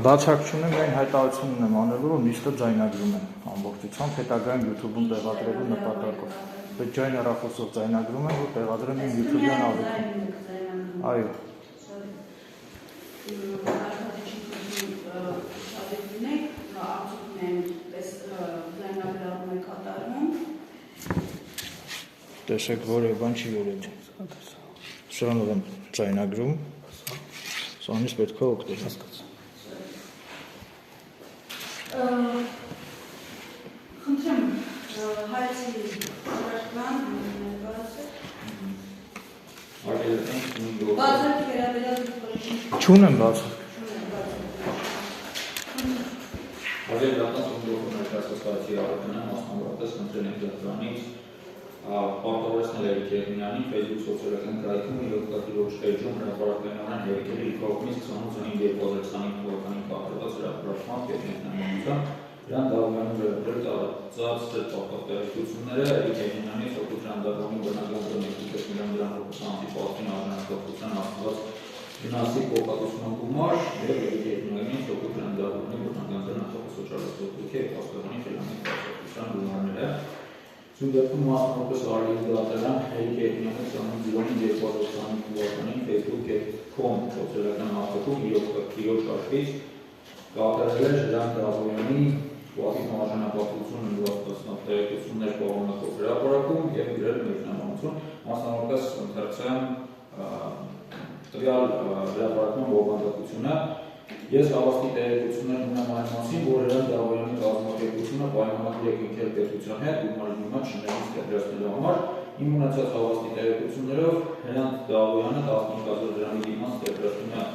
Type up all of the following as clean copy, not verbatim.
Բացակցությունը միայն հայտարարություն ունեմ անելու, որ նիստը ձայնագրում եմ ամբողջությամբ, հետագայում YouTube-ում տեղադրելու նպատակով։ Բայց ջայն հեռախոսով ձայնագրում եմ, որ տեղադրեմ իմ YouTube-յան ալիքում։ Այո։ Տեսեք, որևէ բան չի յուրել։ Սրանով եմ ձայնագրում, սրանից պետք է օգտվել։ Խնդրեմ, հայցի շարժման ներկայացեք։ Բացակ վերաբերյալ Չունեմ բացակ։ Պարտավորեցնել Էրիկ Երմյանին Facebook սոցիալական կայքում իր օգտատիրոջ էջում հրապարակայնորեն Էրիկելի կողմից 28/2025 թվականին կատարված հրապարակման կենտրոնականությամբ Իրան Դավոյանի վերաբերյալ տարածած տեղեկությունները Էրիկ Երմյանի Սոկրատյան Դավոյանի բնական բնույթի միլիոն ռուբլի պատվին արժանացողության աստված ֆինանսի կողմնակցության գումար եւ Էրիկ Երմյանի Սոկրատյան Դավոյանի բնական բնույթի սոցիալистический պաստորանի ֆինանսի գումարները Սունդերքում մասնավորապես արելի դատարան Էրիկ Երմյանի ծանոթ 2025 թվականին Facebook.com սոցիալական հաղորդում իր շարքից կատարել էր Ժան Դավոյանի պատիվ արժանապատվություն նվաստացնող տեղեկություններ պարունակող հրապարակում եւ գրել մեկնաբանություն, մասնավորապես ընթերցեմ տվյալ հրապարակման բովանդակությունը Ես հավաստի տեղեկություններ ունեմ այն մասին, որ Ժան Դավոյանի կազմակերպությունը պայմանագրի է կնքել պետության հետ գումարի դիմաց շներից տեղադրելու համար Իմ ունեցած հավաստի տեղեկություններով Ժան Դավոյանը 15,000 դրամի դիմաց տեղադրում է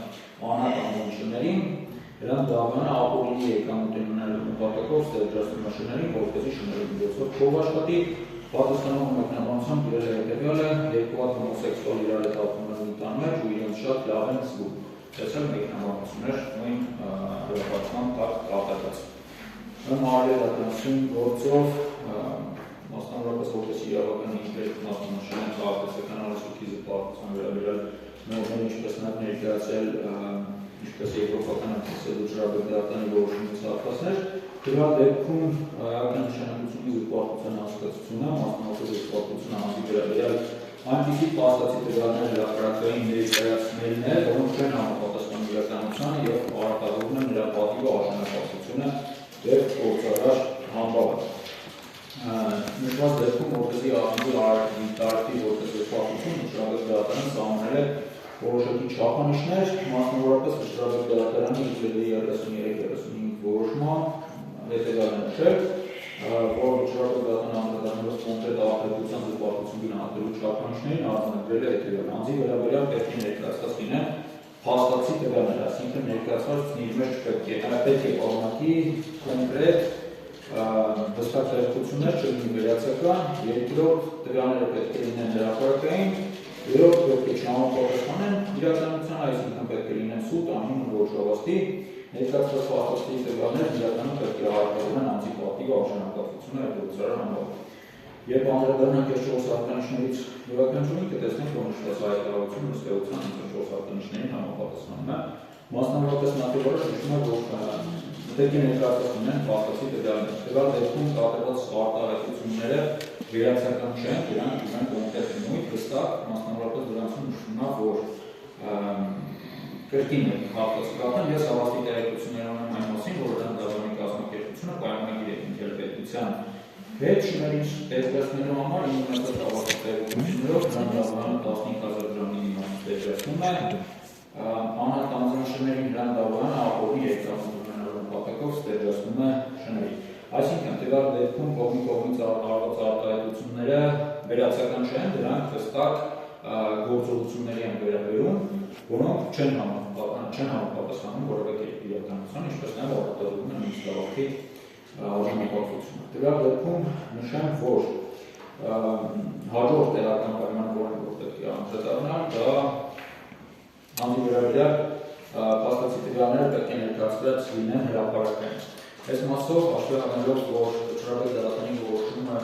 անհատական շներին Ժան Դավոյանը ապօրինի եկամուտ ունենալու նպատակով տեղադրում է շներին, որպեսզի շներով միջոցով փոխաշխատի Պատասխանող մեկնաբանությամբ գրել է հետևյալը երկու հատ հոմոսեքսուալ իրարետափում են մի տան մեջ ու իրենց շատ լավ են զգում Տեսել մեկնաբանություններ նույն հրապարակման տակ կատարված Արևադրանցում գործով մասնավորապես որպես իրավական ինտերես մասնաշեն քաղաքացիական արժեքի զբաղվածության վերաբերյալ նորմեր ինչպես նաև ներկայացել ինչպես եվրոպական արտասելու ջրաբերդատանի որոշումից հատվածներ դրա դեպքում հայական նշանակությունի զբաղվածության հասկացությունը մասնավորապես զբաղվածության հանձի վերաբերյալ այնպիսի փաստացի տվյալներ հրապարակային ներկայացնելն է, որոնք չեն համապատասխանում իրականությանը եւ արտահայտվում են նրա պատիվը արժանապատվությունը եւ գործարար համբավը։ Նշված դեպքում որպեսզի ակտիվ տարածքի որպես զբաղվածություն շրջադատարանը սահմանել է որոշակի չափանիշներ, մասնավորապես շրջադատարանի 33-35 որոշման հետեւյալն նշել որ շրջադատարանը անդրադառնալով կոնկրետ արտադրության զբաղվածություն գնահատելու չափանիշներին արձանագրել է հետևյալ անձի վերաբերյալ պետք է ներկայացված լինեն փաստացի տվյալներ, այսինքն ներկայացված իր մեջ պետք է պարունակի կոնկրետ հստակ տեղեկություններ չլինի վերացական, երկրորդ տվյալները պետք է լինեն հրապարակային, երրորդ պետք է չհամապատասխանեն իրականության, այսինքն պետք է լինեն սուտ, անհիմն ոչ հավաստի, ներկայացված փաստացի տվյալները իրականում պետք է արտահայտեն անձի պատիվը արժանապատվությունը եւ գործարար համբավը։ Երբ անդրադառնանք այս 4 հատկանիշներից յուրաքանչյուրին կտեսնենք, որ նշված հայտարարությունը ըստ էության 4 հատկանիշներին համապատասխանում է։ Մասնավորապես նախևորը նշում է, որ պետք է ներկայացված լինեն փաստացի տվյալներ։ Տվյալ դեպքում կատարված արտահայտությունները վերացական չեն, դրանք ունեն կոնկրետ բնույթ, հստակ, մասնավորապես դրանցում նշվում է, որ կրկին հաղթացկatan ես հավաստի տեղեկություններ ունեմ այն մասին, որ Ժան Դավոյանի կազմակերպությունը պայմանագիր է կնքել պետության հետ շներից տեղադրելու համար իմ ունեցած հավաստի տեղեկություններով Ժան Դավոյանը 15,000 դրամի դիմաց տեղադրում է անհատ անձնաշներին Ժան Դավոյանը ապօրինի եկամուտ ունենալու նպատակով տեղադրում է շների Այսինքն տվյալ դեպքում կողմից արված արտահայտությունները վերացական չեն, դրանք հստակ գործողությունների են վերաբերում, որոնք չեն համապատասխանում որևէ կերպ իրականության, ինչպես նաև արտադրվում են ինստիտուտի արժանապատվությունը։ Տվյալ դեպքում նշեմ, որ հաջորդ տեղական պայմանը, որ պետք է անդրադառնալ, դա անձի վերաբերյալ փաստացի տվյալները պետք է ներկայացված լինեն հրապարակային։ Այս մասով հաշվի առնելով, որ Շրջադատարանի որոշումը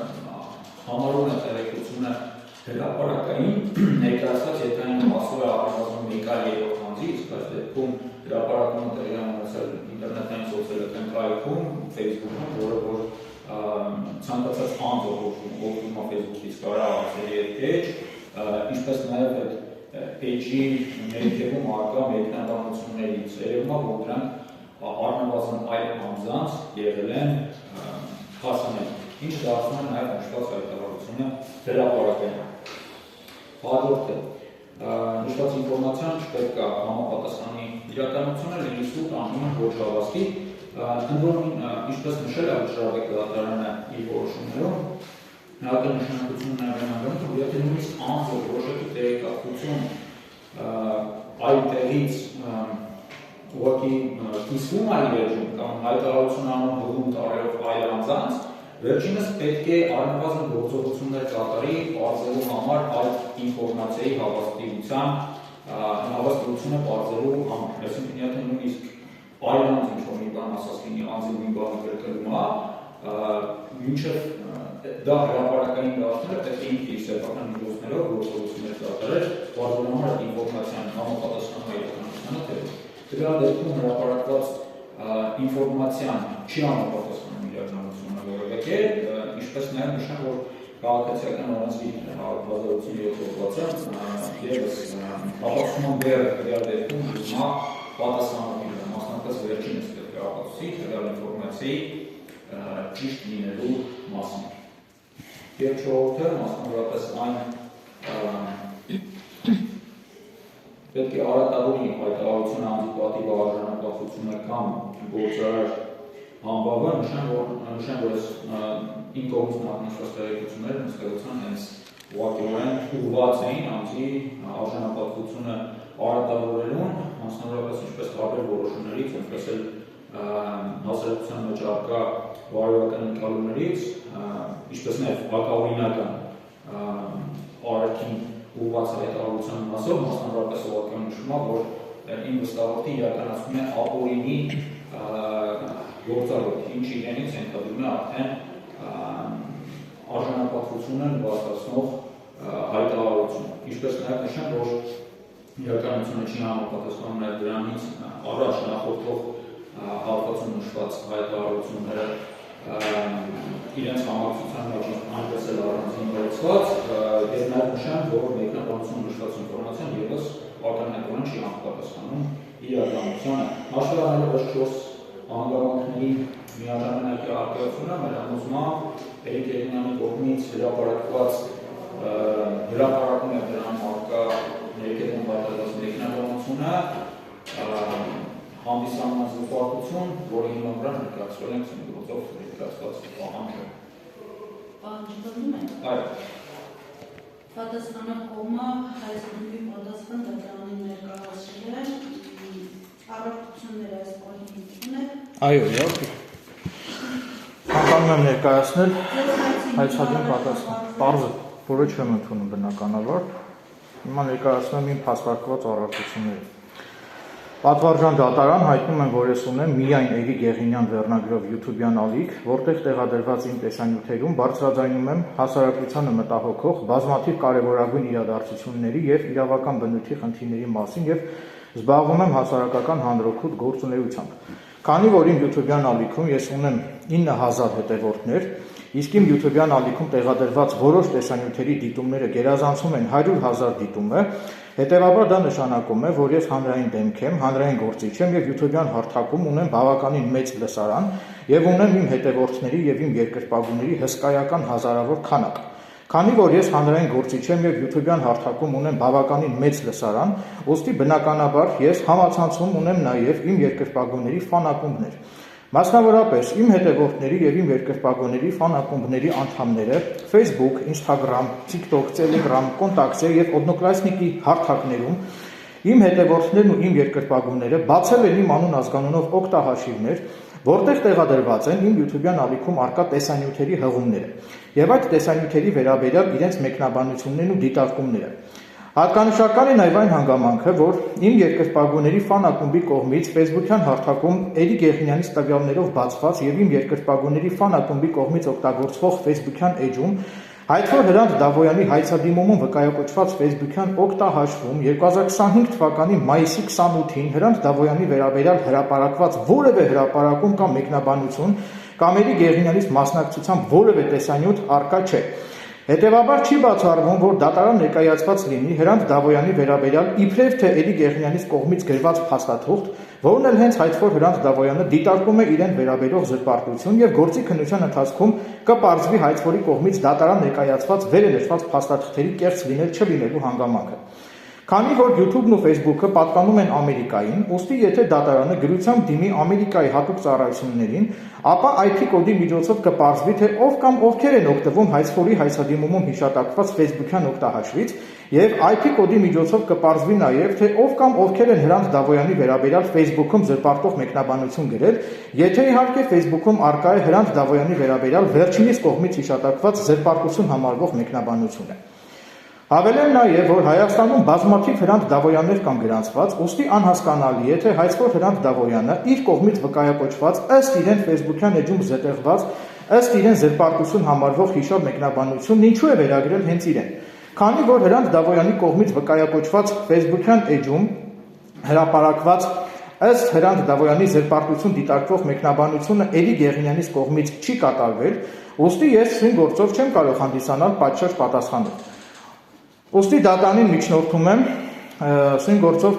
համարում է տեղեկությունը հրապարակային ներկայացված երթային մասով առնվազն մեկ այլ երրորդ անձի, իսկ այս դեպքում հրապարակումը տեղի ունեցել ինտերնետային սոցիալական կայքում, Facebook-ում, որը որ ցանկացած անձ օգտվում է Facebook-ից կարա արձել page, ինչպես նաև այդ page-ի ներքևում արկա մեկնաբանություններից երևում է, որ դրանք առնվազն այլ անձանց եղել են հասանել, ինչը դարձնում է նաև նշված հայտարարությունը հրապարակային։ Հաջորդը նշված ինֆորմացիան չպետք է համապատասխանի իրականությունը լինի սուտ անունը ոչ հավաստի, ընդ որում ինչպես նշել է վճռավեկ դատարանը իր որոշումներում, նահատակ նշանակությունը նաև հանգամանք, որ եթե նույնիսկ անձը որոշակի տեղեկատվություն այլ տեղից ուղղակի կիսվում այլ էջում կամ հայտարարություն անում հողում տարելով այլ անձանց, վերջինս պետք է առնվազն գործողություններ կատարի պարզելու համար այդ ինֆորմացիայի հավաստիությունը պարզելու համար։ Այսինքն, եթե նույնիսկ այլ անձ ինչ-որ մի բան ասած լինի, անձի մի բանը գրկելում է, մինչև դա հրապարակային դարձնելը պետք է ինքը իր սեփական միջոցներով գործողություններ կատարել, պարզելու համար այդ ինֆորմացիան համապատասխանում է իրականությանը, թե դրա դեպքում հրապարակված ինֆորմացիան չի համապատասխանում իրականությանը որևէ կերպ, ինչպես նաև նշեմ, որ քաղաքացիական օրենսգիր 1787 հոդվածը ևս ապացուցում դեր դրա դեպքում հիմա պատասխանատու է, մասնավորապես վերջինս պետք է ապացուցի դրա ինֆորմացիայի ճիշտ լինելու մասին։ Եվ չորրորդը մասնավորապես այն պետք է արատավորի հայտարարությունը անձի պատիվ արժանապատվությունը կամ գործարար համբավը նշեմ, որ այս իմ կողմից նախնշված տեղեկությունները նստեղության հենց ուղղակիորեն ուղղված էին անձի արժանապատվությունը արատավորելուն, մասնավորապես ինչպես տարբեր որոշումներից, այնպես էլ հասարակության մեջ առկա վարույական ընկալումներից, ինչպես նաև հակաօրինական արարքին ուղղված հայտարարության մասով, մասնավորապես ուղղակիորեն նշվում է, որ իմ վստահորդի իրականացնում է ապօրինի գործառույթ, ինչ իրենից ենթադրում է արդեն արժանապատվությունը նվաստացնող հայտարարություն։ Ինչպես նաև նշեմ, որ իրականությունը չի համապատասխանում նաև դրանից առաջ նախորդող հատվածում նշված հայտարարությունները իրենց համակցության մեջ այնպես էլ առանձին վերցված, եւ նաև նշեմ, որ մեկնաբանություն նշված ինֆորմացիան ևս ակնհայտորեն չի համապատասխանում իրականությանը։ Հաշվի առնելով այս 4 հանգամանքների միաժամանակ արկայությունը մեր համոզմամբ Էրիկ Էրինյանի կողմից հրապարակված հրապարակում է դրան արկա ներքևում պատահած մեկնաբանությունը հանդիսանում է զուգահեռություն, որի հիման վրա ներկայացրել ենք գործով ներկայացված պահանջը։ Պահանջը դնում է։ Այո։ Պատասխանող կողմը հայցքնուի պատասխան դատարանին ներկայացրել է առողջությունները այս պահին ունեն։ Այո, իհարկե։ Ցանկանում եմ ներկայացնել հայցքնուի պատասխան։ Պարզը, որը չեմ ընդունում բնականաբար, հիմա ներկայացնում եմ իմ փաստարկված առողջությունները։ Պատվարժան դատարան հայտնում եմ, որ ես ունեմ միայն Էրիկ Եղինյան վերնագրով YouTube-յան ալիք, որտեղ տեղադրված իմ տեսանյութերում բարձրաձայնում եմ հասարակությանը մտահոգող բազմաթիվ կարևորագույն իրադարձությունների եւ իրավական բնույթի խնդիրների մասին եւ զբաղվում եմ հասարակական հանրօգուտ գործունեությամբ։ Քանի որ իմ YouTube-յան ալիքում ես ունեմ 9000 հետևորդներ, իսկ իմ YouTube-յան ալիքում տեղադրված որոշ տեսանյութերի դիտումները գերազանցում են 100,000 դիտումը, հետևաբար դա նշանակում է, որ ես հանրային դեմք եմ, հանրային գործիչ եմ եւ YouTube-յան հարթակում ունեմ բավականին մեծ լսարան եւ ունեմ իմ հետևորդների եւ իմ երկրպագուների հսկայական հազարավոր քանակ։ Քանի որ ես հանրային գործիչ եմ եւ YouTube-յան հարթակում ունեմ բավականին մեծ լսարան, ուստի բնականաբար ես համացանցում ունեմ նաեւ իմ երկրպագուների ֆան ակումբներ։ Մասնավորապես իմ հետևորդների եւ իմ երկրպագուների ֆան ակումբների անդամները Facebook, Instagram, TikTok, Telegram, Կոնտակտե եւ Օդնոկլասնիկի հարթակներում իմ հետևորդներն ու իմ երկրպագուները բացել են իմ անուն ազգանունով օգտահաշիվներ, որտեղ տեղադրված են իմ YouTube-յան ալիքում արկա տեսանյութերի հղումները եւ այդ տեսանյութերի վերաբերյալ իրենց մեկնաբանություններն ու դիտարկումները։ Հատկանշական է նաև այն հանգամանքը, որ իմ երկրպագուների ֆան ակումբի կողմից Facebook-յան հարթակում Էրիկ Եղինյանից տվյալներով բացված եւ իմ երկրպագուների ֆան ակումբի կողմից օգտագործվող Facebook-յան էջում Այդ որ Հրանտ Դավոյանի հայցադիմումում վկայակոչված Facebook-յան օգտահաշվում 2025 թվականի մայիսի 28-ին Հրանտ Դավոյանի վերաբերյալ հրապարակված որևէ հրապարակում կամ մեկնաբանություն կամ Էլի Գեղինյանից մասնակցությամբ որևէ տեսանյութ առկա չէ։ Հետևաբար չի բացառվում, որ դատարան ներկայացված լինի Հրանտ Դավոյանի վերաբերյալ իբրև թե Էլի Գեղինյանից կողմից գրված փաստաթուղթ, որն էլ հենց հայտ որ Հրանտ Դավոյանը դիտարկում է իրեն վերաբերող զրպարտություն եւ գործի քննության ընթացքում կպարզվի հայտ որի կողմից դատարան ներկայացված վերելեշված փաստաթղթերի կեղծ լինել չլինելու հանգամանքը։ Քանի որ YouTube-ն ու Facebook-ը պատկանում են Ամերիկային, ուստի եթե դատարանը գրությամբ դիմի Ամերիկայի հատուկ ծառայություններին, ապա IP կոդի միջոցով կպարզվի, թե ով կամ ովքեր են օգտվում հայցքորի հայցադիմումում հիշատակված Facebook-յան օգտահաշվից, եւ IP կոդի միջոցով կպարզվի նաեւ, թե ով կամ ովքեր են Հրանտ Դավոյանի վերաբերյալ Facebook-ում զրպարտող մեկնաբանություն գրել, եթե իհարկե Facebook-ում առկա է Հրանտ Դավոյանի վերաբերյալ վերջինիս կողմից հիշատակված զրպարտություն համարվող մեկնաբանությունը։ Հավելեմ նաև, որ Հայաստանում բազմաթիվ Հրանտ Դավոյաններ կան գրանցված, ուստի անհասկանալի է, թե հայցքոր Հրանտ Դավոյանը իր կողմից վկայակոչված ըստ իրեն Facebook-յան էջում զետեղված, ըստ իրեն զրպարտություն համարվող հիշյալ մեկնաբանությունն ինչու է վերագրել հենց իրեն։ Քանի որ Հրանտ Դավոյանի կողմից վկայակոչված Facebook-յան էջում հրապարակված ըստ Հրանտ Դավոյանի զրպարտություն դիտարկվող մեկնաբանությունը Էլի Գեղինյանից կողմից չի կատարվել, ուստի ես սույն գործով չեմ կարող հանդիսանալ պատշաճ պատասխանով։ Ոստի դատարանին միջնորդում եմ սույն գործով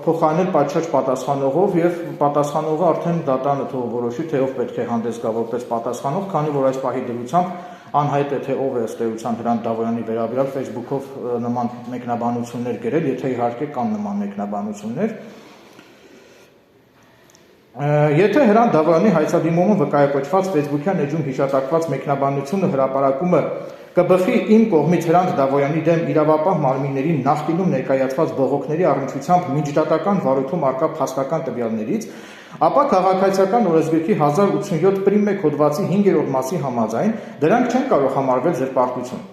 փոխարինել պատշաճ պատասխանողով եւ պատասխանողը արդեն դատարանը թող որոշի, թե ով պետք է հանդես գա որպես պատասխանող, քանի որ այս պահի դրությամբ անհայտ է, թե ով է ըստ էության Հրանտ Դավոյանի վերաբերյալ Facebook-ով նման մեկնաբանություններ գրել, եթե իհարկե կան նման մեկնաբանություններ։ Եթե Հրանտ Դավոյանի հայցադիմումում վկայակոչված Facebook-յան էջում հիշատակված մեկնաբանությունը հրապարակումը կբխի իմ կողմից Հրանտ Դավոյանի դեմ իրավապահ մարմիններին նախկինում ներկայացված բողոքների առնչությամբ միջդատական վարույթում առկա փաստական տվյալներից, ապա քաղաքացիական օրենսգրքի 1087 պրիմ 1 հոդվածի 5-րդ մասի համաձայն դրանք չեն կարող համարվել զրպարտություն։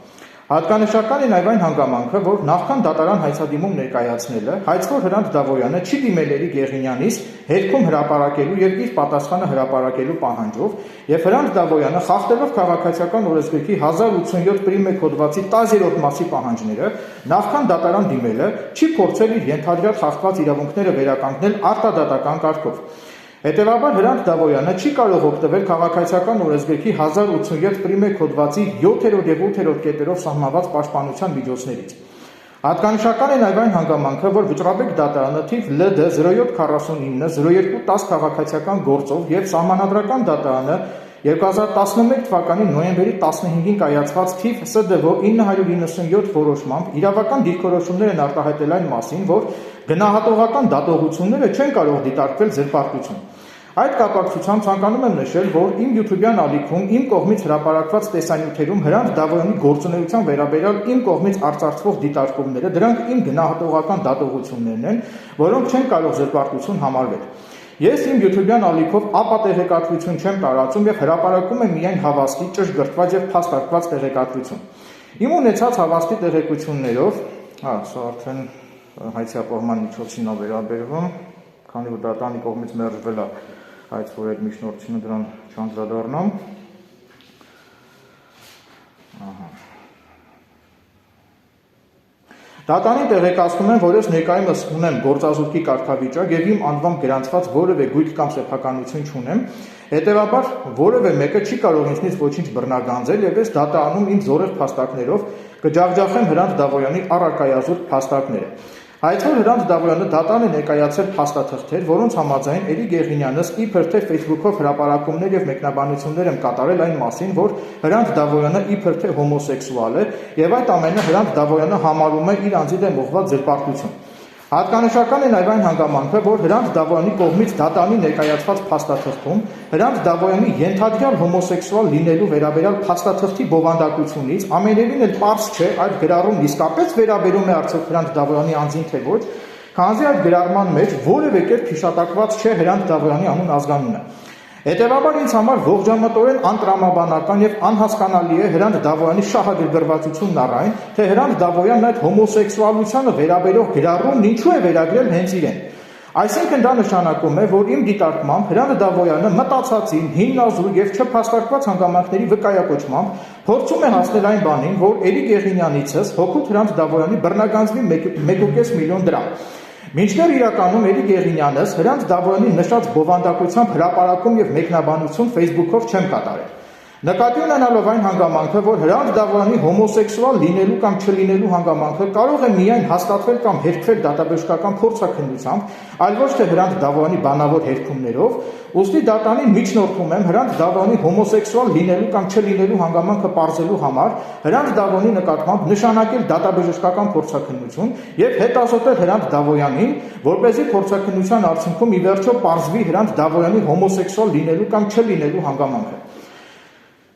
Հատկանշական է նաև այն հանգամանքը, որ նախքան դատարան հայցադիմում ներկայացնելը հայցքոր Հրանտ Դավոյանը չի դիմել Էլի Գեղինյանից հերքում հրապարակելու եւ իր պատասխանը հրապարակելու պահանջով, եւ Հրանտ Դավոյանը խախտելով քաղաքացիական օրենսգրքի 1087 պրիմ 1 հոդվածի 10-րդ մասի պահանջները, նախքան դատարան դիմելը չի փորձել իր ենթադրյալ խախտված իրավունքները վերականգնել արտադատական կարգով։ Հետևաբար Հրանտ Դավոյանը չի կարող օգտվել քաղաքացիական օրենսգրքի 1087 պրիմ 1 հոդվածի 7-րդ եւ 8-րդ կետերով սահմանված պաշտպանության միջոցներից։ Հատկանշական է նաև այն հանգամանքը, որ Վճռաբեկ դատարանը թիվ ԼԴ 0749-0210 քաղաքացիական գործով եւ Սահմանադրական դատարանը 2011 թվականի նոյեմբերի 15-ին կայացված թիվ ՍԴՎ 997 որոշմամբ իրավական դիրքորոշումներ են արտահայտել այն մասին, որ գնահատողական դատողությունները չեն կարող դիտարկվել զրպարտություն։ Այդ կապակցությամբ ցանկանում եմ նշել, որ իմ YouTube-յան ալիքում իմ կողմից հրապարակված տեսանյութերում Հրանտ Դավոյանի գործունեության վերաբերյալ իմ կողմից արծարծվող դիտարկումները դրանք իմ գնահատողական դատողություններն են, որոնք չեն կարող զրպարտություն համարվել։ Ես իմ YouTube-յան ալիքով ապատեղեկատվություն չեմ տարածում եւ հրապարակում եմ միայն հավաստի, ճշգրտված եւ փաստարկված տեղեկատվություն։ Իմ ունեցած հավաստի տեղեկություններով, սա արդեն հայցապահման միջոցին է վերաբերվում, քանի որ դատարանի կողմից մերժվել է այդ որ այդ միջնորդությունը դրան չանդրադառնամ։ Դատարանին տեղեկացնում եմ, որ ես ներկայումս ունեմ գործազուրկի կարգավիճակ եւ իմ անվամբ գրանցված որևէ գույք կամ սեփականություն չունեմ, հետեւաբար որևէ մեկը չի կարող ինձնից ոչինչ բռնագանձել եւ ես դատարանում իմ զորեղ փաստակներով կջախջախեմ Հրանտ Դավոյանի առարկայազուրկ փաստակները։ Հայցքոր Հրանտ Դավոյանը դատարան է ներկայացրել փաստաթղթեր, որոնց համաձայն Էլի Գեղինյանս իբր թե Facebook-ով հրապարակումներ եւ մեկնաբանություններ եմ կատարել այն մասին, որ Հրանտ Դավոյանը իբր թե հոմոսեքսուալ է եւ այդ ամենը Հրանտ Դավոյանը համարում է իր անձի դեմ ուղղված զրպարտություն։ Հատկանշական է նաև այն հանգամանքը, որ Հրանտ Դավոյանի կողմից դատարանի ներկայացված փաստաթղթում Հրանտ Դավոյանի ենթադրյալ հոմոսեքսուալ լինելու վերաբերյալ փաստաթղթի բովանդակությունից ամենևին էլ պարզ չէ այդ գրառումն իսկապես վերաբերում է արդյոք Հրանտ Դավոյանի անձին թե ոչ, քանզի այդ գրառման մեջ որևէ կերպ հիշատակված չէ Հրանտ Դավոյանի անուն ազգանունը։ Հետևաբար ինձ համար ողջամտորեն անտրամաբանական եւ անհասկանալի է Հրանտ Դավոյանի շահագրգռվածությունն առ այն, թե Հրանտ Դավոյանն այդ հոմոսեքսուալությանը վերաբերող գրառումն ինչու է վերագրել հենց իրեն։ Այսինքն դա նշանակում է, որ իմ դիտարկմամբ Հրանտ Դավոյանը մտածածին, հիմնազու եւ չփաստարկված հանգամանքների վկայակոչմամբ փորձում է հասնել այն բանին, որ Էրիկ Եղինյանիցս հոգուտ Հրանտ Դավոյանի բռնագանձվի 1.5 միլիոն դրամ։ Մինչդեռ իրականում Էրիկ Եղինյանս Հրանտ Դավոյանի նշած բովանդակությամբ հրապարակում եւ մեկնաբանություն Facebook-ով չեմ կատարել։ Նկատի ունենալով այն հանգամանքը, որ Հրանտ Դավոյանի հոմոսեքսուալ լինելու կամ չլինելու հանգամանքը կարող է միայն հաստատվել կամ հերքվել դատաբժշկական փորձաքննությամբ, այլ ոչ թե Հրանտ Դավոյանի բանավոր հերքումներով, ուստի դատանին միջնորդում եմ Հրանտ Դավոյանի հոմոսեքսուալ լինելու կամ չլինելու հանգամանքը պարզելու համար Հրանտ Դավոյանի նկատմամբ նշանակել դատաբժշկական փորձաքննություն եւ հետազոտել Հրանտ Դավոյանին, որպեսզի փորձաքննության արդյունքում ի վերջո պարզվի Հրանտ Դավոյանի հոմոսեքսուալ լինելու կամ չլինելու հանգամանքը։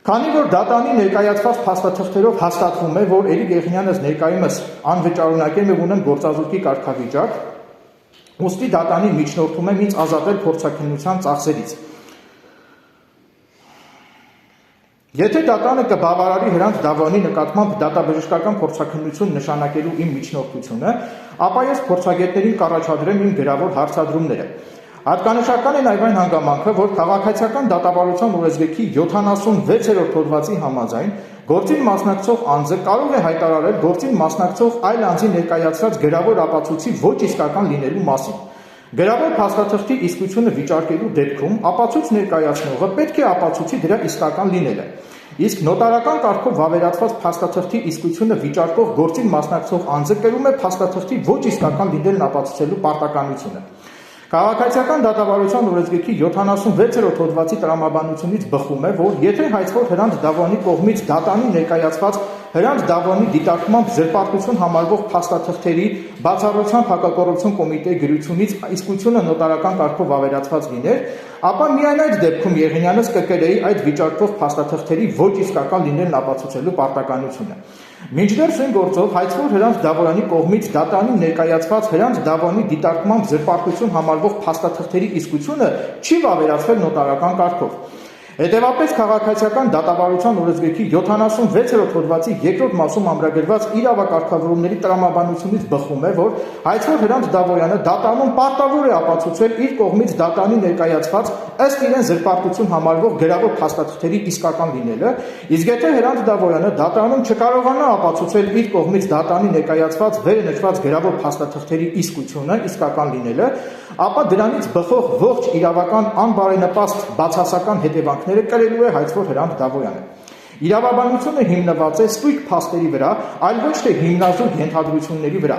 Քանի որ դատանի ներկայացված փաստաթղթերով հաստատվում է, որ Էրիկ Եղինյանս ներկայումս անվճարունակել է ունեն գործազուրկի կարգավիճակ, ուստի դատանին միջնորդում եմ ինձ ազատել փորձաքննության ծախսերից։ Եթե դատանը կբավարարի Հրանտ Դավոյանի նկատմամբ դատաբժշկական փորձաքննություն նշանակելու իմ միջնորդությունը, ապա ես փորձագետներին կառաջադրեմ իմ գրավոր հարցադրումները։ Հատկանշական է նաև այն հանգամանքը, որ քաղաքացիական դատավարության օրենսգրքի 76-րդ հոդվածի համաձայն գործին մասնակցող անձը կարող է հայտարարել գործին մասնակցող այլ անձի ներկայացրած գրավոր ապացույցի ոչ իսկական լինելու մասին։ Գրավոր փաստաթղթի իսկությունը վիճարկելու դեպքում ապացույց ներկայացնողը պետք է ապացույցի դրա իսկական լինելը, իսկ նոտարական կարգով վավերացված փաստաթղթի իսկությունը վիճարկող գործին մասնակցող անձը կրում է փաստաթղթի ոչ իսկական լինելն ապացուցելու պարտականությունը։ Քաղաքացիական դատավարության օրենսգրքի 76-րդ հոդվածի տրամաբանությունից բխում է, որ եթե հայցվող Հրանտ Դավոյանի կողմից դատանի ներկայացված Հրանտ Դավոյանի դիտարկմամբ զրպարտություն համարվող փաստաթղթերի բացառությամբ հակակոռուպցիոն կոմիտեի գրությունից իսկությունը նոտարական կարգով ավերացված լիներ, ապա միայն այդ դեպքում Եղինյանս կկրեի այդ վիճարկվող փաստաթղթերի ոչ իսկական լինելն ապացուցելու պարտականությունը։ Մինչդեռ սույն գործով հայցվող Հրանտ Դավոյանի կողմից դատանին ներկայացված Հրանտ Դավոյանի դիտարկմամբ զրպարտություն համարվող փաստաթղթերի իսկությունը չի վավերացվել նոտարական կարգով։ Հետևաբար քաղաքացիական դատավարության օրենսգրքի 76-րդ հոդվածի երկրորդ մասում ամրագրված իրավակարգավորումների տրամաբանությունից բխում է, որ հայցվող Հրանտ Դավոյանը դատանում պարտավոր է ապացուցել իր կողմից դատանի ներկայացված ըստ իրեն զրպարտություն համարվող գրավոր փաստաթղթերի իսկական լինելը, իսկ եթե Հրանտ Դավոյանը դատանում չկարողանա ապացուցել իր կողմից դատանի ներկայացված վերը նշված գրավոր փաստաթղթերի իսկությունը, իսկական լինելը, ապա դրանից բխող ողջ իրավական անբարենպաստ բացասական հետևանքները կրելու է հայցվող Հրանտ Դավոյանը։ Իրավաբանությունը հիմնված է ստույգ փաստերի վրա, այլ ոչ թե հիմնազու ենթադրությունների վրա։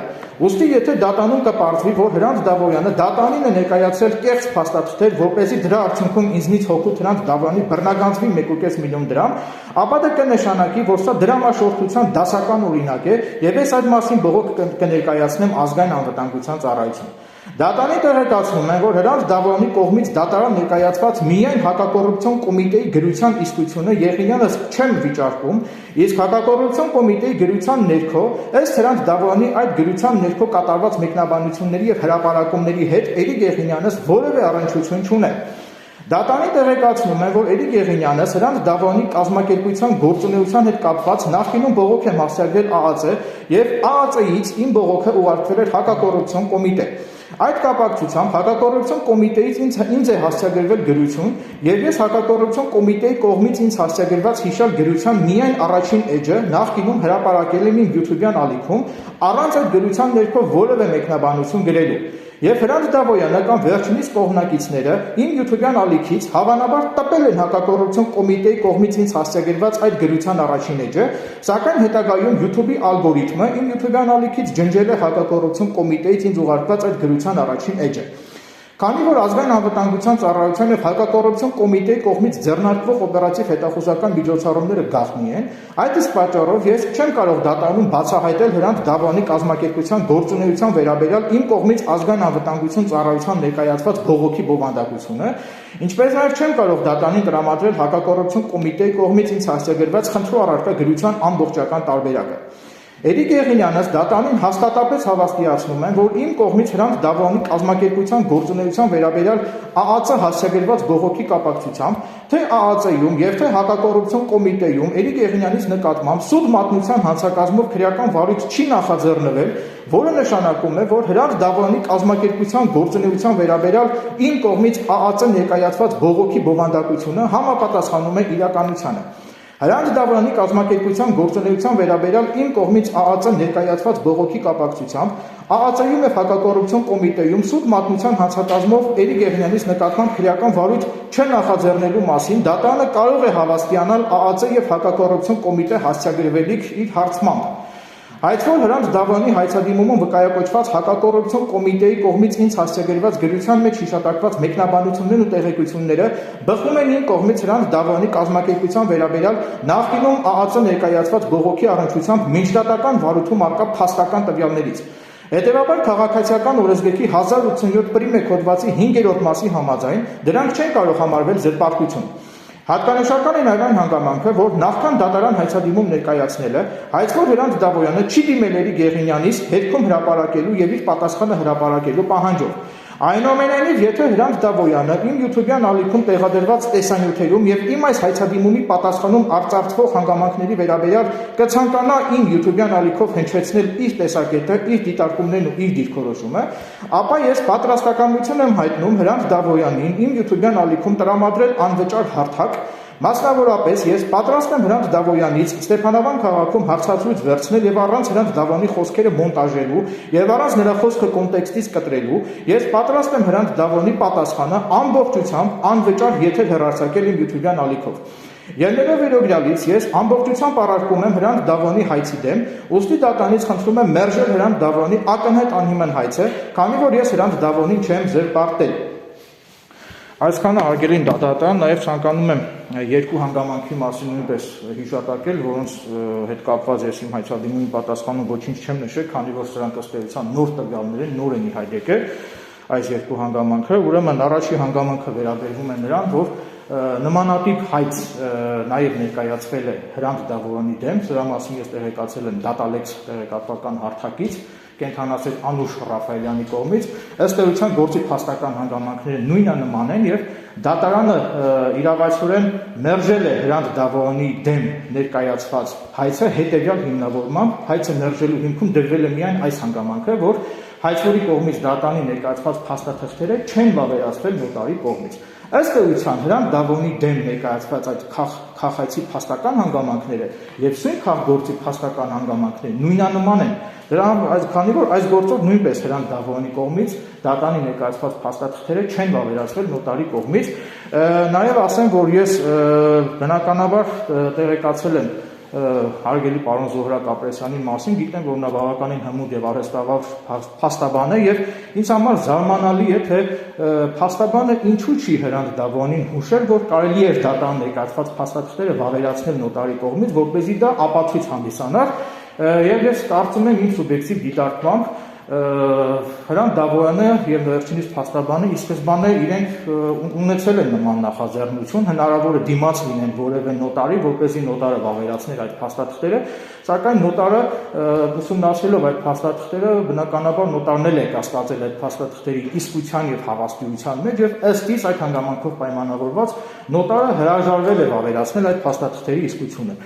Ուստի եթե դատանում կպարզվի, որ Հրանտ Դավոյանը դատանին է ներկայացրել կեղծ փաստաթղթեր, որպեսզի դրա արդյունքում ինձնից հոգուտ Հրանտ Դավոյանի բռնագանձվի 1.5 միլիոն դրամ, ապա դա կնշանակի, որ սա դրամաշորթության դասական օրինակ է, եւ ես այդ մասին բողոք կներկայացնեմ ազգային անվտանգության ծառայություն։ Դատանի տեղեկացնում են, որ Հրանտ Դավոյանի կողմից դատարան ներկայացված միայն հակակոռուպցիոն կոմիտեի գրության իսկությունը Եղինյանս չեմ վիճարկում, իսկ հակակոռուպցիոն կոմիտեի գրության ներքո ըստ Հրանտ Դավոյանի այդ գրության ներքո կատարված մեկնաբանությունների եւ հրապարակումների հետ Էրիկ Եղինյանս որևէ առնչություն չունի։ Դատանի տեղեկացնում են, որ Էրիկ Եղինյանս Հրանտ Դավոյանի կազմակերպության գործունեության հետ կապված նախկինում բողոք է մասնակցել ԱԱԾ եւ ԱԱԾ-ից իմ բողոքը ուղարկվել էր հակակոռուպցիոն կոմիտե։ Այդ կապակցությամբ հակակոռուպցիոն կոմիտեից ինձ է հասցեագրվել գրություն եւ ես հակակոռուպցիոն կոմիտեի կողմից ինձ հասցեագրված հիշալ գրության միայն առաջին էջը նախկինում հրապարակել եմ իմ YouTube-յան ալիքում առանց այդ գրության ներքո որևէ մեկնաբանություն գրելու։ Եվ Հրանտ Դավոյանը կամ վերջինիս կողմնակիցները իմ YouTube-յան ալիքից հավանաբար տպել են հակակոռուպցիոն կոմիտեի կողմից ինձ հասցեագրված այդ գրության առաջին էջը, սակայն հետագայում YouTube-ի ալգորիթմը իմ YouTube-յան ալիքից ջնջել է հակակոռուպցիոն կոմիտեից ինձ ուղարկված այդ գրության առաջին էջը։ Քանի որ ազգային անվտանգության ծառայության եւ հակակոռուպցիոն կոմիտեի կողմից ձեռնարկվող օպերատիվ հետախուզական միջոցառումները գաղտնի են, այդ իսկ պատճառով ես չեմ կարող դատարանում բացահայտել Հրանտ Դավոյանի կազմակերպության գործունեության վերաբերյալ իմ կողմից ազգային անվտանգություն ծառայության ներկայացված բողոքի բովանդակությունը, ինչպես նաեւ չեմ կարող դատարանին տրամադրել հակակոռուպցիոն կոմիտեի կողմից ինձ հասցեագրված խնդրու առարկա գրության ամբողջական տարբերակը։ Էրիկ Եղինյանս դատանին հաստատապես հավաստիացնում են, որ իմ կողմից Հրանտ Դավոյանի կազմակերպության գործունեության վերաբերյալ ԱԱԾ հասցեագրված բողոքի կապակցությամբ թե ԱԱԾ-ում եւ թե հակակոռուպցիոն կոմիտեում Էրիկ Եղինյանից նկատմամբ սուտ մատնության հանցակազմով քրեական վարույթ չի նախաձեռնվել, որը նշանակում է, որ Հրանտ Դավոյանի կազմակերպության գործունեության վերաբերյալ իմ կողմից ԱԱԾ ներկայացված բողոքի բովանդակությունը համապատասխանում է իրականությանը։ Հրանտ Դավոյանի կազմակերպության գործունեության վերաբերյալ իմ կողմից ԱԱԾ ներկայացված բողոքի կապակցությամբ ԱԱԾ-ում եւ հակակոռուպցիոն կոմիտեում սուտ մատնության հանցակազմով Էրիկ Եղինյանից նկատմամբ քրեական վարույթ չնախաձեռնելու մասին դատարանը կարող է հավաստիանալ ԱԱԾ եւ հակակոռուպցիոն կոմիտե հասցեագրվելիք իր հարցմամբ։ Այդ որ Հրանտ Դավոյանի հայցադիմումում վկայակոչված հակակոռուպցիոն կոմիտեի կողմից ինձ հասցեագրված գրության մեջ հիշատակված մեկնաբանություններն ու տեղեկությունները բխում են իմ կողմից Հրանտ Դավոյանի կազմակերպության վերաբերյալ նախկինում ԱԱԾ ներկայացված բողոքի առնչությամբ միջդատական վարույթում առկա փաստական տվյալներից։ Հետևաբար քաղաքացիական օրենսգրքի 1087 պրիմե կոդվածի 5-րդ մասի համաձայն դրանք չեն կարող համարվել զրպարտություն։ Հատկանշական է նաև այն հանգամանքը, որ նախքան դատարան հայցադիմում ներկայացնելը, հայցվոր Հրանտ Դավոյանը չի դիմել Էրիկ Եղինյանից հետքում հրապարակելու եւ իր պատասխանը հրապարակելու պահանջով։ Այնուամենայնիվ, եթե Հրանտ Դավոյանը իմ YouTube-յան ալիքում տեղադրված տեսանյութերում եւ իմ այս հայցադիմումի պատասխանում արծարծվող հանգամանքների վերաբերյալ կցանկանա իմ YouTube-յան ալիքով հնչեցնել իր տեսակետը, իր դիտարկումներն ու իր դիրքորոշումը, ապա ես պատրաստակամություն եմ հայտնում Հրանտ Դավոյանին իմ YouTube-յան ալիքում տրամադրել անվճար հարթակ, մասնավորապես ես պատրաստ եմ Հրանտ Դավոյանից Ստեփանավան քաղաքում հարցազրույց վերցնել եւ առանց Հրանտ Դավոյանի խոսքերը մոնտաժելու եւ առանց նրա խոսքը կոնտեքստից կտրելու, ես պատրաստ եմ Հրանտ Դավոյանի պատասխանը ամբողջությամբ անվճար եթեր հեռարձակել իմ YouTube-յան ալիքով։ Ելնելով վերոգրյալից ես ամբողջությամբ առարկում եմ Հրանտ Դավոյանի հայցի դեմ, ուստի դատարանից խնդրում եմ մերժել Հրանտ Դավոյանի ակնհայտ անհիմն հայցը, քանի որ ես Հրանտ Դավոյանին չեմ զրպարտել։ Այսքանը արգելին դատատան, նաև ցանկանում եմ երկու հանգամանքի մասին նույնպես հիշատակել, որոնց հետ կապված ես իմ հայցադիմումի պատասխանում ոչինչ չեմ նշել, քանի որ սրանք ըստ էության նոր տվյալներ են, նոր են իր եկել այս երկու հանգամանքը, ուրեմն առաջի հանգամանքը վերաբերվում է նրան, որ նմանատիպ հայց նաև ներկայացվել է Հրանտ Դավոյանի դեմ, սրա մասին ես տեղեկացել եմ Datalinks տեղեկատվական հարթակից, կենթանացել Անուշ Ռաֆայելյանի կողմից, ըստ էության գործի փաստական հանգամանքները նույնանման են եւ դատարանը իրավացիորեն մերժել է Հրանտ Դավոյանի դեմ ներկայացված հայցը հետեւյալ հիմնավորմամբ, հայցը մերժելու հիմքում դրվել է միայն այս հանգամանքը, որ հայցվորի կողմից դատարանի ներկայացված փաստաթղթերը չեն վավերացվել նոտարի կողմից։ Ըստ էության Հրանտ Դավոյանի դեմ ներկայացված այդ քաղաքացի փաստական հանգամանքները եւ սույն քաղաքգործի փաստական հանգամանքները նույնանման են։ Քանի որ այս գործով նույնպես Հրանտ Դավոյանի կողմից դատարանի ներկայացված փաստաթղթերը չեն վավերացվել նոտարի կողմից, նաեւ ասեմ, որ ես բնականաբար տեղեկացել եմ հարգելի պարոն Զոհրաբ Ապրեսյանի մասին, գիտեմ, որ նա բավականին հմուտ եւ արհեստավար փաստաբան է եւ ինձ համար զարմանալի է, թե փաստաբանը ինչու չի Հրանտ Դավոյանին հուշել, որ կարելի էր դատարան ներկայացված փաստաթղթերը վավերացնել նոտարի կողմից, որպեսզի դա ապացույց հանդիսանար, եւ ես կարծում եմ իմ սուբյեկտիվ դիտարկմամբ Հրանտ Դավոյանը եւ վերջինիս փաստաբանը ի սկզբանե իրենք ունեցել են նման նախաձեռնություն, հնարավոր է դիմաց լինեն որևէ նոտարի, որպեսզի նոտարը վավերացներ այդ փաստաթղթերը, սակայն նոտարը ուսումնասիրելով այդ փաստաթղթերը բնականաբար նոտարն էլ է կասկածել այդ փաստաթղթերի իսկության եւ հավաստիության մեջ եւ ըստ իս այդ հանգամանքով պայմանավորված նոտարը հրաժարվել է վավերացնել այդ փաստաթղթերի իսկությունը։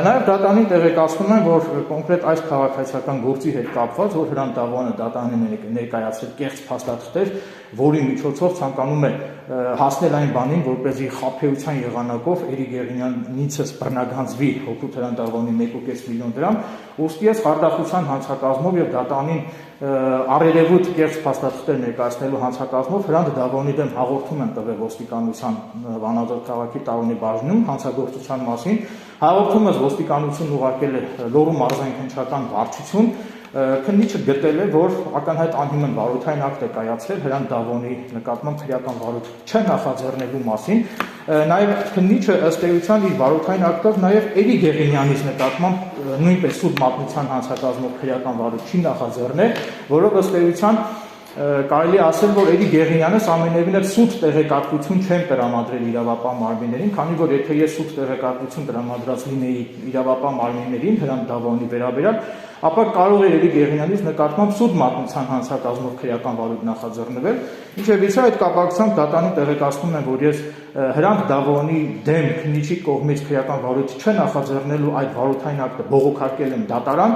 Նաեւ դատարանին տեղեկացնում են, որ կոնկրետ այս քաղաքացիական գործի հետ կապված, որ Հրանտ Դավոյանը դատարանին ներկայացրել կեղծ փաստաթղթեր, որի միջոցով ցանկանում է հասնել այն բանին, որպեսզի խաբեության եղանակով Էրիկ Եղինյանիցս բռնագանձվի հօգուտ Հրանտ Դավոյանի 1.5 միլիոն դրամ, ուստի ես խարդախության հանցակազմով եւ դատարանին առերևույթ կեղծ փաստաթղթեր ներկայացնելու հանցակազմով Հրանտ Դավոյանի դեմ հաղորդում եմ տվել ոստիկանության Վանաձոր քաղաքի Տարոնի բաժնում հանցագործության մասին, հաղորդումը ոստիկանությունն ուղարկել է Լոռու մարզային վարչություն, քննիչը գտել է, որ ակնհայտ անհիմն վարույթային ակտ է կայացրել Հրանտ Դավոյանի նկատմամբ քրեական վարույթ չնախաձեռնելու մասին, նաև քննիչը ըստ էության իր վարույթային ակտով նաև Էրիկ Եղինյանից նկատմամբ նույնպես սուտ մատնության հանցակազմով քրեական վարույթ չի նախաձեռնել, որով ըստ էության կարելի ասել, որ Էդի Գեղինյանս ամենևին էլ սուտ տեղեկատվություն չեմ տրամադրել իրավապահ մարմիններին, քանի որ եթե ես սուտ տեղեկատվություն տրամադրած լինեի իրավապահ մարմիններին Հրանտ Դավոյանի վերաբերյալ, ապա կարող էր Էդի Գեղինյանից նկատմամբ սուտ մատնության հանցակազմով քրեական վարույթ նախաձեռնվել, ինչևիցե այդ կապակցությամբ դատանին տեղեկացնում եմ, որ ես Հրանտ Դավոյանի դեմ քննիչի կողմից քրեական վարույթ չնախաձեռնելու այդ վարույթային ակտը բողոքարկել եմ դատարան,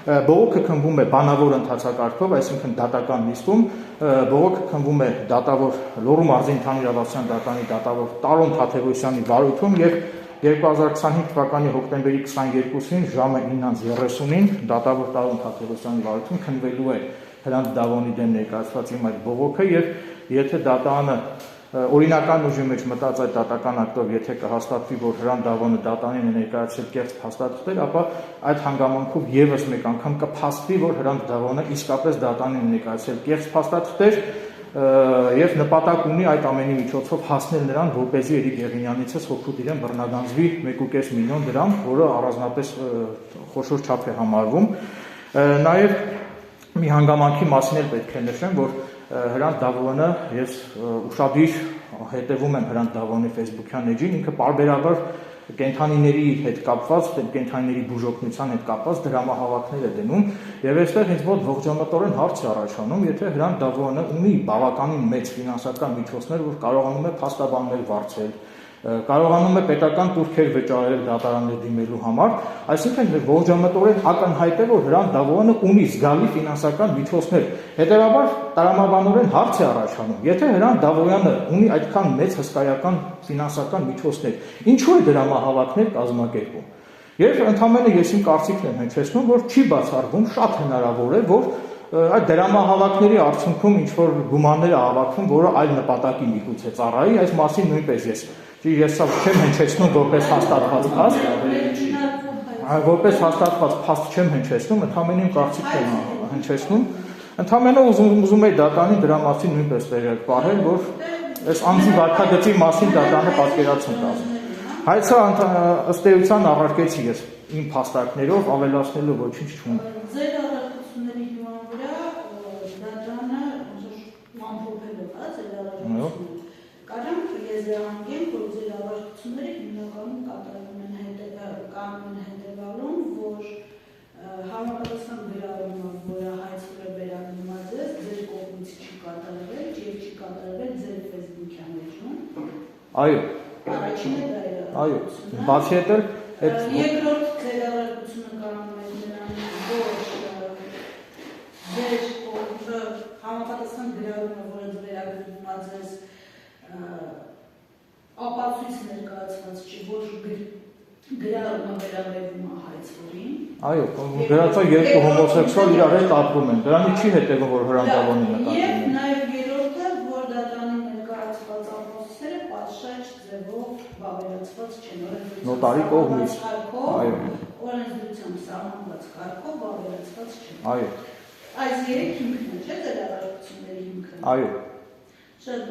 բողոքը քննվում է բանավոր ընթացակարգով, այսինքն դատական նիստում, բողոքը քննվում է դատավոր Լոռու մարզի ընդհանուր իրավասության դատարանի դատավոր Տարոն Թադևոսյանի վարույթում եւ 2025 թվականի հոկտեմբերի 22-ին ժամը 9:30-ին դատավոր Տարոն Թադևոսյանի վարույթում քննվելու է Հրանտ Դավոյանի դեմ ներկայացված իմ այդ բողոքը եւ եթե դատարանը օրինական ուժի մեջ մտած այդ դատական ակտով եթե կհաստատվի, որ Հրանտ Դավոյանը դատարանին է ներկայացել կեղծ փաստաթղթեր, ապա այդ հանգամանքով եւս մեկ անգամ կփաստվի, որ Հրանտ Դավոյանը իսկապես դատարանին է ներկայացել կեղծ փաստաթղթեր եւ նպատակ ունի այդ ամենի միջոցով հասնել նրան, որպեսզի Էդի Գեղինյանիցս հոգուտ իրեն բռնագանձվի 1.5 միլիոն դրամ, որը առանձնապես խոշոր չափ է համարվում։ Նաեւ մի հանգամանքի մասին էլ պետք է նշեմ, որ Հրանտ Դավոյանը ես ուշադիր հետևում եմ Հրանտ Դավոյանի Facebook-յան էջին, ինքը պարբերաբար կենդանիների հետ կապված, կենդանիների բուժօգնության հետ կապված դրամահավաքներ է դնում եւ այստեղ ինձ մոտ ողջամտորեն հարց է առաջանում, եթե Հրանտ Դավոյանը ունի բավականին մեծ ֆինանսական միջոցներ, որ կարողանում է փաստաբաններ վարձել, կարողանում է պետական տուրքեր վճարել դատարաններ դիմելու համար, այսինքն ողջամտորեն ակնհայտ է, որ Հրանտ Դավոյանը ունի զգալի ֆինանսական միջոցներ, հետևաբար տրամաբանորեն հարց է առաջանում, եթե Հրանտ Դավոյանը ունի այդքան մեծ հսկայական ֆինանսական միջոցներ, ինչու է դրամահավաքներ կազմակերպում։ Եվ ընդհանրապես ես իմ կարծիքն եմ հնչեցնում, որ չի բացառվում, շատ հնարավոր է, որ այդ դրամահավաքների արդյունքում ինչ որ գումարներ է հավաքվում, որը այլ նպատակի միգուցե ծառայի, այս մասին նույնպես ես սա չեմ հնչեցնում որպես հաստատված փաստ, որպես հաստատված փաստ չեմ հնչեցնում, ընդհանրապես իմ կարծիքն եմ հնչեցնում, ընդհանրապես ուզում եի դատարանի դրա մասին նույնպես տեղյակ պահել, որ այս անձի վարքագծի մասին դատարանը պատկերացում կազմի։ Հայցը ըստ էության առարկեցի ես իմ փաստարկներով, ավելացնելու ոչինչ չունի։ Ձեր առարկությունների հիման վրա դատարանը ամփոփելով ձեր առարկությունները կարամ եզրահանգեմ, որ ձեր առարկությունները հիմնականում կատարվում են հետևալում, որ համապատասխան գրառումը, որը հայցել է վերագրումա ձեր կողմից չի կատարվել եւ չի կատարվել ձեր Facebook-յան էջում։ Այո։ Առաջինը դա է։ Այո, բացի այդ էլ երկրորդ ձեր առարկությունը կանում է նրան, որ ձեր կողմը համապատասխան գրառումը, որը վերագրումա ձեզ ապացույց ներկայացված չի, որ գրառումը վերաբերվում է հայցվորին։ Այո, գրածա երկու հոմոսեքսուալ իրար հետ ապրում են, դրանից չի հետևում, որ Հրանտ Դավոյանի նկատի ունեն։ Եվ նաև երրորդը, որ դատարանի ներկայացված ապացույցները պատշաճ ձևով վավերացված չեն, նոտարի կողմից։ Այո, օրենսդրությամբ սահմանված կարգով վավերացված չեն։ Այո։ Այս երեք հիմքն է, չէ՞, ձեր առարկությունների հիմքը։ Այո։ Շատ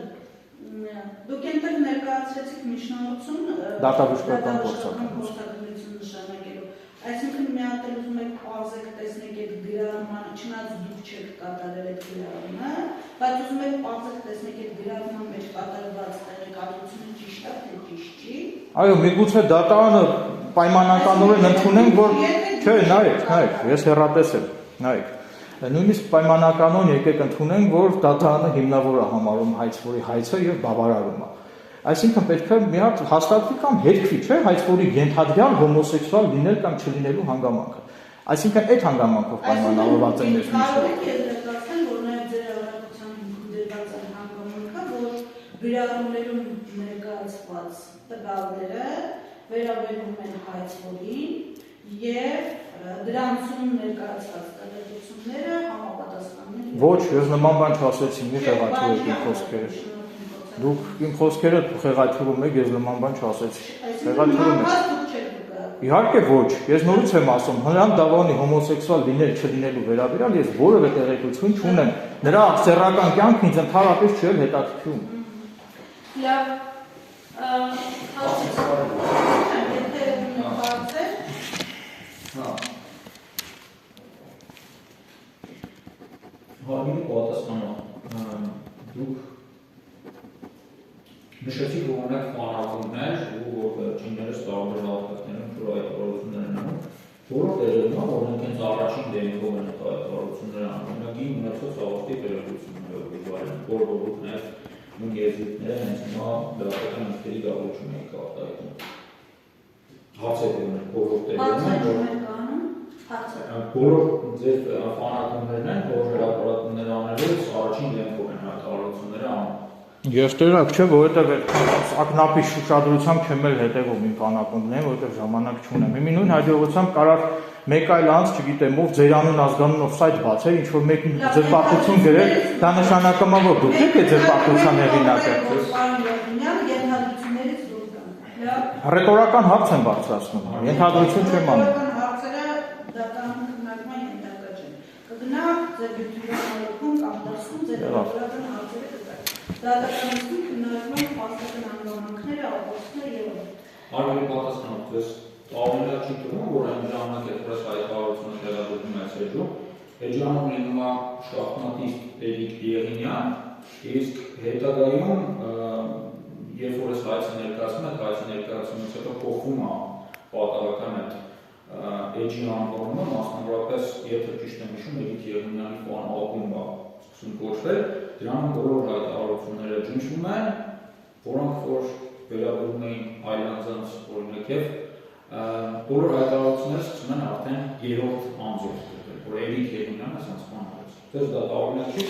դուք այնտեղ ներկայացրեցիք միջնորդություն դատաբժշկական գործակալություն նշանակելու, այսինքն մի հատ ուզում եք պարզեք տեսնեք այդ գրառումը, չնայած դուք չեք կատարել այդ գրառումը, բայց ուզում եք պարզեք տեսնեք այդ գրառման մեջ կատարված տեղեկատվությունը ճիշտ է, թե ճիշտ չի։ Այո, միգուցե դատարանը պայմանականորեն ընդունենք, որ չէ, նայեք, ես հեռատես եմ, նայեք։ Նույնիսկ պայմանականon եկեք ընդունենք, որ դատարանը հիմնավոր է համարում հայցվորի հայցը եւ բավարարումը։ Այսինքն պետք է մի հատ հաստատվի կամ հերքվի, չէ՞, հայցվորի ենթադրյալ հոմոսեքսուալ լինել կամ չլինելու հանգամանքը։ Այսինքն այդ հանգամանքով պայմանավորված են մեր գրառումներում ներկայացված տվյալները վերաբերում են հայցվորին եւ դրանցում ներկայացված տեղեկությունները համապատասխանում են։ Ոչ, ես նման բան չասեցի, մի խեղաթյուրեք իմ խոսքերը։ Դուք իմ խոսքերը խեղաթյուրում եք, ես նման բան չասեցի։ Խեղաթյուրում եք։ Իհարկե ոչ, ես նորից եմ ասում, Հրանտ Դավոյանի հոմոսեքսուալ լինել չլինելու վերաբերյալ ես որևէ տեղեկություն չունեմ։ Նրա սեռական կյանքը ինձ ընդհանրապես չի հետաքրքրում։ Լավ, Հարգելի պատասխանող, դուք նշեցիք, որ ունեք ֆանատներ ու որ վերջիններս տարբեր հաղորդակներում որ այդ տարածություններ են անում, որով դերերում օրինակ հենց առաջին դեմքով են այդ տարածությունները անում, օրինակ իմ ունեցած հաղորդի վերաբերությունները որ դուք նաև նույն եզրիկները հենց հիմա դրական նստերի գաղութում եք արտահայտում։ Հարցեր ունեն բոլոր բոլոր ձեր ֆանատներն են, որ հրապարակումներ անելուց առաջին դեմքով են այդ տարածությունները անում։ Ես տեղակ չէ, որովհետև ակնապի շուշադրությամբ չեմ էլ հետևում իմ ֆանատներն, որովհետև ժամանակ չունեմ։ Հիմա նույն հաջողությամբ կարող մեկ այլ անց, չգիտեմ, ով ձեր անուն ազգանունով սայթ բացել, ինչ որ մեկին ձեր պատմություն գրել, դա նշանակում է, որ դուք եք ձեր պատմության հեղինակը։ Ռետորական հարց եմ բարձրացնում, ենթադրություն չեմ անում։ Հարցերը դատարանում քննարկման ենթակա չեն։ Կգնա ձեր բյուջեում կամ դասում ձեր ռետորական հարցերը կգա։ Դատարանություն քննարկման փաստական անվանանքները, ապօրինները եւ այլն։ Արվելի պատասխանող ձեզ տարիներ չի թվում, որ այն ժամանակ այդպես հայտարարությունը տեղադրվում է սեջում։ Էջանում լինում է շախմատիստ Էրիկ Դիեղինյան, իսկ հետագայում երբ որ այս հայցը ներկայացնում է, հայցը ներկայացումից հետո փոխվում է պատահական այդ էջի անվանումը, մասնավորապես եթե ճիշտ եմ հիշում, Էրիկ Դիեղինյանի ֆան ակումբ է սկսում կոչվել, դրանում բոլոր հայտարարությունները ջնջվում են, որոնք որ վերաբերում էին այլանդանց օրինակ եւ բոլոր հայտարարությունները սկսում են արդեն երրորդ անձով, որ Էրիկ Դիեղինյանը ասած բան արեց։ Դες դա տարօրինակ չի։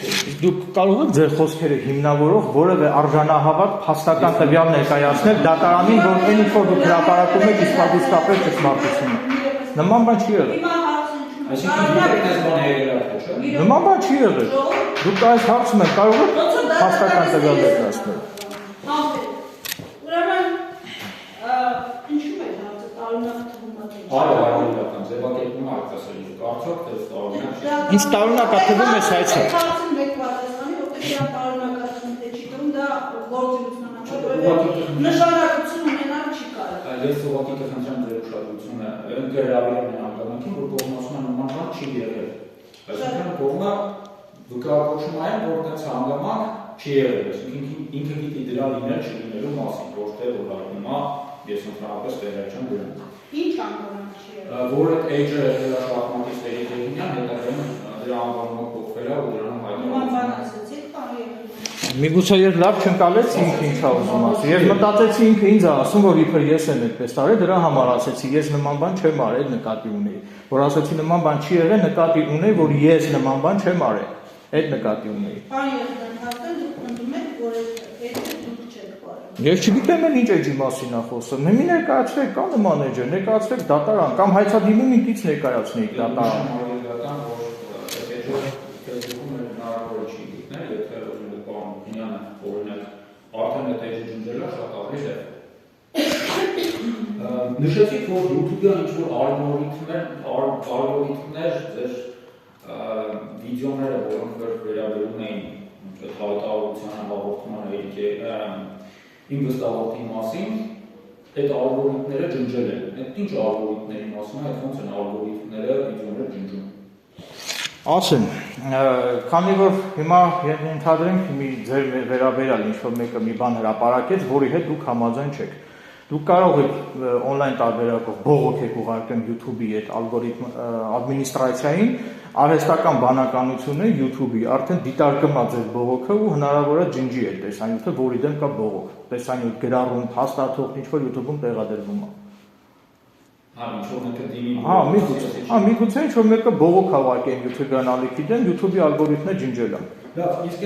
Դուք կարող եք ձեր խոսքերը հիմնավորող որևէ արժանահավատ փաստական տվյալ ներկայացնել դատարանին, որ այն ինչ որ դուք հրապարակում եք իսկապես ճշմարտություն է։ Նման բան չի եղել։ Այսինքն դուք եք այս բանը եղել, չէ՞։ Նման բան չի եղել։ Դուք այս հարցում եք կարող եք փաստական տվյալ ներկայացնել։ Ուրեմն ինչու՞ է հարցը տարօրինակ թվում է։ Այո, ձևակերպումը արտասելի է։ Կարծոք դες տարօրինակ չի։ Ինչ տարօրինակ է թվում այս հայցը։ Հարցին մեկ պատասխանի, որտեղ դա տարօրինակացում դե չի դնում, դա գործունեության համար նշանակություն ունենալ չի կարող։ Ես ուղղակի կխնդրեմ ձեր ուշադրությունը գրավելու հանգամանքին, որ կողմնոսման նման բան չի եղել։ Այսինքն կողմը վկայակոչում այն, որ այդպես հանգամանք չի եղել, այսինքն ինքը գիտի դրա լինել չլինելու մասին, որտեղ որ հայտնումա ես ընդհանրապես տեղյակ չեմ դրան։ Ինչ հանգամանք չի եղել։ Որ այդ էջը շախմատիստ Էրիկ Դիեղինյան հետագայում դրա անվանումը փոխվել է ու դրանում Նման բան հայտնվել։ ասեցիք, պարոն։ Միգուցե ես լավ չընկալեց ինքը ինչա ուզում ասի։ Ես մտածեցի ինքը ինձ է ասում, որ իբր ես եմ այդպես արել, դրա համար ասեցի, ես նման բան չեմ արել, նկատի ունեի։ Որ ասեցի նման բան չի եղել, նկատի ունեի, որ ես նման բան չեմ արել։ Այդ նկատի ունեի։ Պարոն, ես ընդհանրապես դուք ընդունում եք, որ այդ դուք չեք բարել։ Ես չգիտեմ էլ ինչ էջի մասին է խոսում։ Մի ներկայացրեք կա նման էջը, ներկայացրեք դատարան կամ հայցադիմում ինքից ներկայացնեիք դատարան։ Արդեն այդ էջը ջնջելը շատ ավելի է։ Նշեցիք, որ YouTube-ը ինչ-որ ալգորիթմներ ձեր վիդեոները, որոնք վերաբերում էին այդ հայտարարությանը հաղորդման իմ վստահողի մասին, այդ ալգորիթմները ջնջել են։ Այդ ինչ ալգորիթմների մասին է, այդ ոնց են ալգորիթմները վիդեոները ջնջում։ Ասեմ, քանի որ հիմա ենթադրենք մի ձեր վերաբերյալ ինչ-որ մեկը մի բան հրապարակեց, որի հետ դուք համաձայն չեք։ Դուք կարող եք on-line տարբերակով բողոք եք ուղարկել YouTube-ի այդ ալգորիթմ ադմինիստրացիային, արհեստական բանականությունը YouTube-ի արդեն դիտարկում է ձեր բողոքը ու հնարավոր է ջնջի այդ տեսանյութը, որի դեմ կա բողոք։ Տեսանյութ գրառում, փաստաթուղթ, ինչ-որ YouTube-ում տեղադրվում է։ Միգուցե ինչ-որ մեկը բողոք հավաքեն YouTube-յան ալիքի դեմ, YouTube-ի ալգորիթմը ջնջել է։ Լավ, իսկ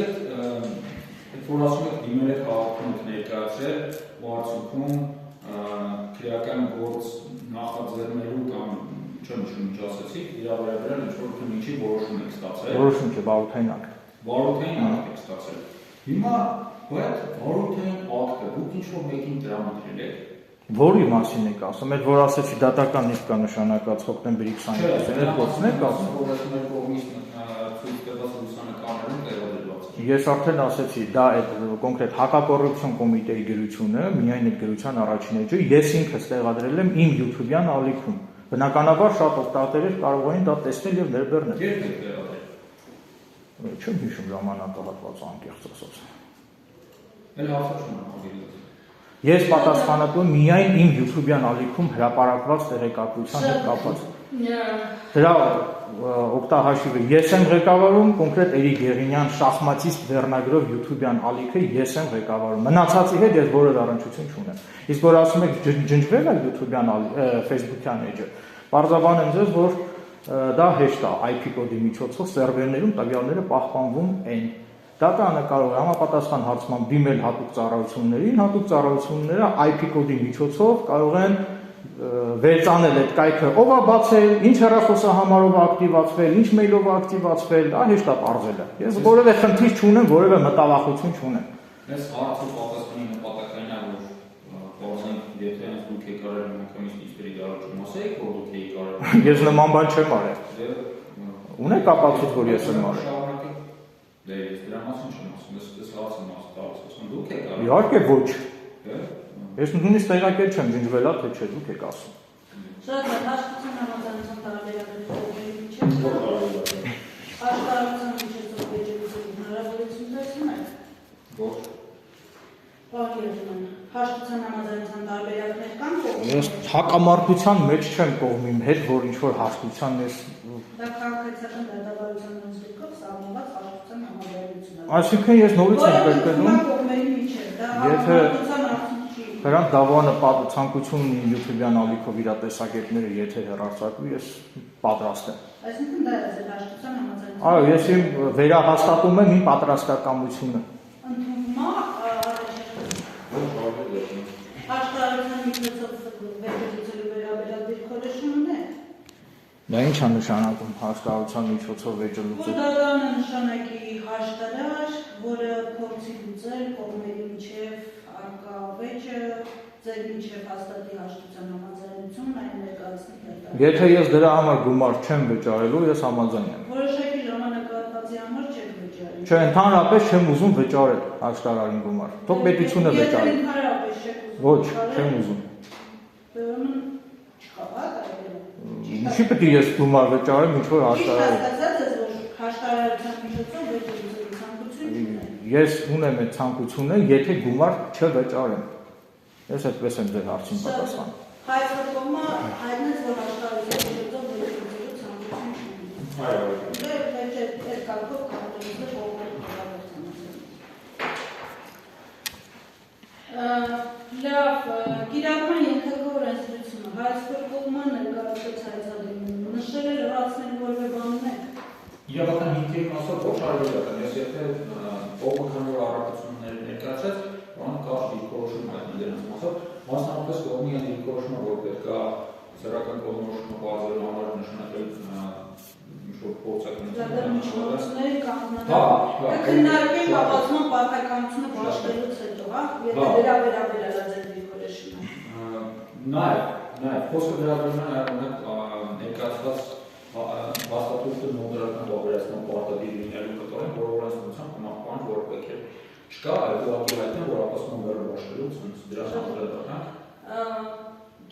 այդ որ ասում եք դիմել եք հաղորդում ներկայացրել, ու արդյունքում քրեական գործ նախաձեռնելու կամ չեմ հիշում ինչ ասեցիք, դրա վերաբերյալ ինչ-որ քննիչի որոշում եք ստացել։ Որոշում չէ, բարոյթային ակտ։ Բարոյթային ակտ եք ստացել։ Հիմա այդ բարոյթային ակտը դուք ինչ-որ մեկին տրամադրել եք։ Որի մասին եք ասում, այդ որ ասեցի դատական իսկ կա նշանակած հոկտեմբերի 22-ին, այդ գործն եք ասում։ Ես արդեն ասեցի, դա այդ կոնկրետ հակակոռուպցիոն կոմիտեի գրությունը, միայն այդ գրության առաջին էջը, ես ինքս տեղադրել եմ իմ YouTube-յան ալիքում։ Բնականաբար շատ օգտատերեր կարող էին դա տեսնել եւ ներբեռնել։ Չեմ հիշում ժամանակահատվածը անկեղծ ասած։ Էլ հարցնում եմ ավելի։ Ես պատասխանատու միայն իմ YouTube-յան ալիքում հրապարակված տեղեկատվության հետ կապված։ Դրա օգտահաշիվը ես եմ ղեկավարում, կոնկրետ Էրիկ Գեղինյան շախմատիստ վերնագրով YouTube-յան ալիքը ես եմ ղեկավարում։ Մնացածի հետ ես որևէ առնչություն չունեմ։ Իսկ որ ասում եք ջնջվել է YouTube-յան Facebook-յան էջը, բարձրաբան եմ ձեզ, որ դա հեշտ է IP կոդի միջոցով սերվերներում տվյալները պահպանվում են։ Դատանը կարող է համապատասխան հարցման դիմել հատուկ ծառայություններին, հատուկ ծառայությունները IP կոդի միջոցով կարող են վերցանել այդ կայքը, ով է բացել, ինչ հեռախոսահամարով է ակտիվացվել, ինչ մեյլով է ակտիվացվել, դա հեշտ է բարձելը։ Ես որևէ խնդիր չունեմ, որևէ մտավախություն չունեմ։ Ես հարցը պատասխանի նպատակային է, որ բարձրացնենք, եթե դուք եք արել մեկամիստերի դարաշրջանում, ասեք, որ դուք եք արել։ Ես նման բան չեմ արել։ Ունեք ապացույց, որ ես եմ արել։ Դե ես դրա մասին չեմ ասում, ես հարցը մասը ասում, դուք եք արել։ Իհարկե ոչ։ Ես նույնիսկ տեղակել չեմ ջնջվել, թե չէ, դուք եք ասում։ Շատ լավ, հաշտության համաձայնության տարբերակների միջև հաշտարարության միջոցով վեճերուցելու հնարավորություն տեսնում եք։ Ոչ։ Հաշտության համաձայնության տարբերակներ կան կողմի։ Ես հակամարտության մեջ չեմ կողմի հետ, որ ինչ-որ հաշտության ես։ Դա քաղաքացիական դատավարության նոստիկով սահմանված հաշտության համաձայնություն է։ Այսինքն ես նորից եմ կրկնում, կողմերի միջև, դա եթե հաշտության արդյունքի։ Նրանք դավանը ցանկություն ունի YouTube-յան ալիքով իր տեսակետները եթե հեռարձակվի, ես պատրաստ եմ։ Այսինքն դա է ձեր հաշտության համաձայնությունը։ Այո, ես իմ վերահաստատում եմ իմ պատրաստակամությունը։ Հաշտարարության միջոցով վեճերուցելու վերաբերյալ դիրքորոշում ունեք։ Դա ինչ է նշանակում հաշտարարության միջոցով վեճերուցել։ Դատարանը նշանակի հաշտարար, որը փորձի լուծել կողմերի միջև արկա վեճը, ձեր միջև հաստատի հաշտության համաձայնությունն այն ներկայացնի դատարանը։ Եթե ես դրա համար գումար չեմ վճարելու, ես համաձայն եմ։ Որոշակի ժամանակահատվածի համար չեք վճարել։ Չէ, ընդհանրապես չեմ ուզում վճարել հաշտարարին գումար։ Թող պետությունը վճարի։ Ոչ, չեմ ուզում։ Ուրեմն չկա, հա, կարելի։ Ինչի՞ պետք է ես գումար վճարեմ, ինչ որ հաշտարար։ Հասկացած ես, որ հաշտարարության միջոցով վեճերուցելու ցանկություն ունեք։ Ես ունեմ այդ ցանկությունը, եթե գումար չվճարեմ։ Ես այդպես եմ ձեր հարցին պատասխանում։ Հայցը կողմը հայտնեց, որ հաշտարարության միջոցով վեճերուցելու ցանկություն չունի։ Այո։ Դե այդ կարգով կարող է կողմերի կառավարությունը։ Լավ, կիրառման ենթակա օրենսդրությունը հայցքոր կողմը ներկայացրած հայցադիմում նշել է լրացնել որևէ բան ունեք։ Իրավական հիմքերի մասով ոչ արժեքական, ես եթե կողմը քանի որ առաքություններ ներկայացրած, բան կա դիրքորոշում հայտնել դրանց մասով, մասնավորապես կողմի այն դիրքորոշումը, որ պետք է սեռական կողմնորոշումը բացելու համար նշանակել ինչ-որ փորձակնություն։ Միջնորդների կանգնանալ։ Քննարկել հավատման պարտականությունը բաշխելուց հետո, հա, եթե դրա վերաբերյալ է ձեր դիրքորոշումը։ Նաև խոսքը վերաբերում է ներկայացված հաստատությունը նոտրական բավարարման պարտադիր լինելու կտորեն, որ օրենսդրությամբ կմահպան, որ պետք է չկա, այդ ուղղակի հայտնի, որ ապասման վերը բաշխելուց դրա համաձայնական։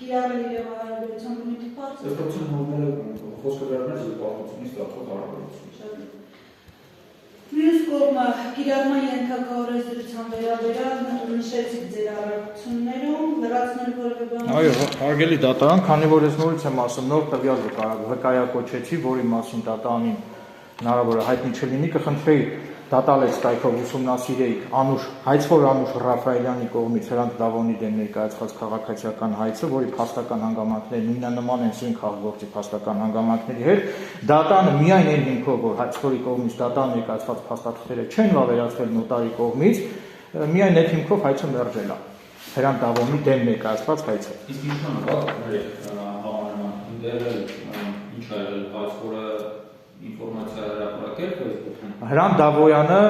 Կիրառել իրավական հարաբերության բնույթի բարձր։ Ստացվում նորմերը խոսքը վերաբերում է զբաղվածությունից ստացող հարաբերություն։ Մյուս կողմը կիրառման ենթակա օրենսդրության վերաբերյալ նշեցիք ձեր առաքություններում, լրացնել որևէ բան։ Այո, հարգելի դատարան, քանի որ ես նորից եմ ասում, նոր տվյալ վկայակոչեցի, որի մասին դատարանին հնարավոր է հայտնի չլինի, կխնդրեի դատալեց կայքով ուսումնասիրեիք Անուշ, հայցվոր Անուշ Ռաֆայելյանի կողմից Հրանտ Դավոնի դեմ ներկայացված քաղաքացիական հայցը, որի փաստական հանգամանքները նույնանման են զույն քաղաքագործի փաստական հանգամանքների հետ, դատանը միայն այն հիմքով, որ հայցվորի կողմից դատան ներկայացված փաստաթղթերը չեն վավերացվել նոտարի կողմից, միայն այդ հիմքով հայցը մերժել է։ Հրանտ Դավոնի դեմ ներկայացված հայցը։ Իսկ ինչու՞ համանման դերել ինչ է հայցվորը ինֆորմացիա հրապարակել Facebook-ում։ Հրանտ Դավոյանը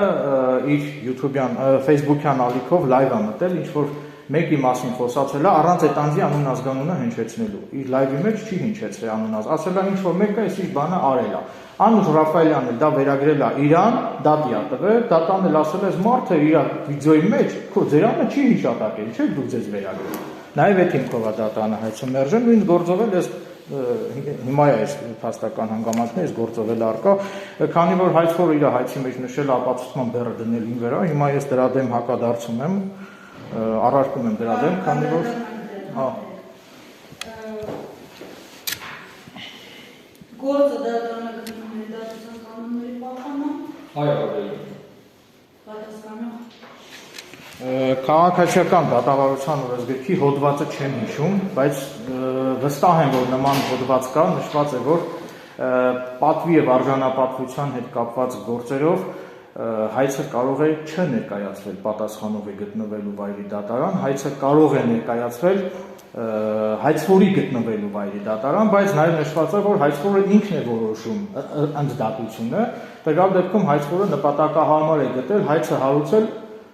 իր YouTube-յան, Facebook-յան ալիքով լայվ է մտել, ինչ որ մեկի մասին խոսացել է, առանց այդ անձի անուն ազգանունը հնչեցնելու։ Իր լայվի մեջ չի հնչեցրել անուն ազգ, ասել է ինչ որ մեկը այս իր բանը արել է։ Անուշ Ռաֆայելյանն դա վերագրել է իրան, դատի է տվել, դատան էլ ասել է մարդը իր վիդեոյի մեջ, քո ձերանը չի հիշատակել, չէ՞ դուք ձեզ վերագրել։ Նաև այդ հիմքով է դատանը հայցը մերժել, նույն գործով էլ ես հիմա է այս փաստական հանգամանքն է, այս գործով էլ արկա, քանի որ հայցվորը իր հայցի մեջ նշել ապացուցման բեռը դնել իմ վրա, հիմա ես դրա դեմ հակադարձում եմ, առարկում եմ դրա դեմ, քանի որ գործը դատարանը գտնվում է դատության կանոնների պահպանման։ Այո, ավելի։ Պատասխանող։ Քաղաքացիական դատավարության օրենսգրքի հոդվածը չեմ հիշում, բայց վստահ եմ, որ նման հոդված կա, նշված է, որ պատվի եւ արժանապատվության հետ կապված գործերով հայցը կարող է չներկայացվել պատասխանողի գտնվելու վայրի դատարան, հայցը կարող է ներկայացվել հայցվորի գտնվելու վայրի դատարան, բայց նաև նշված է, որ հայցվորը ինքն է որոշում ընդդատությունը, տվյալ դեպքում հայցվորը նպատակահարմար է գտել հայցը հարուցել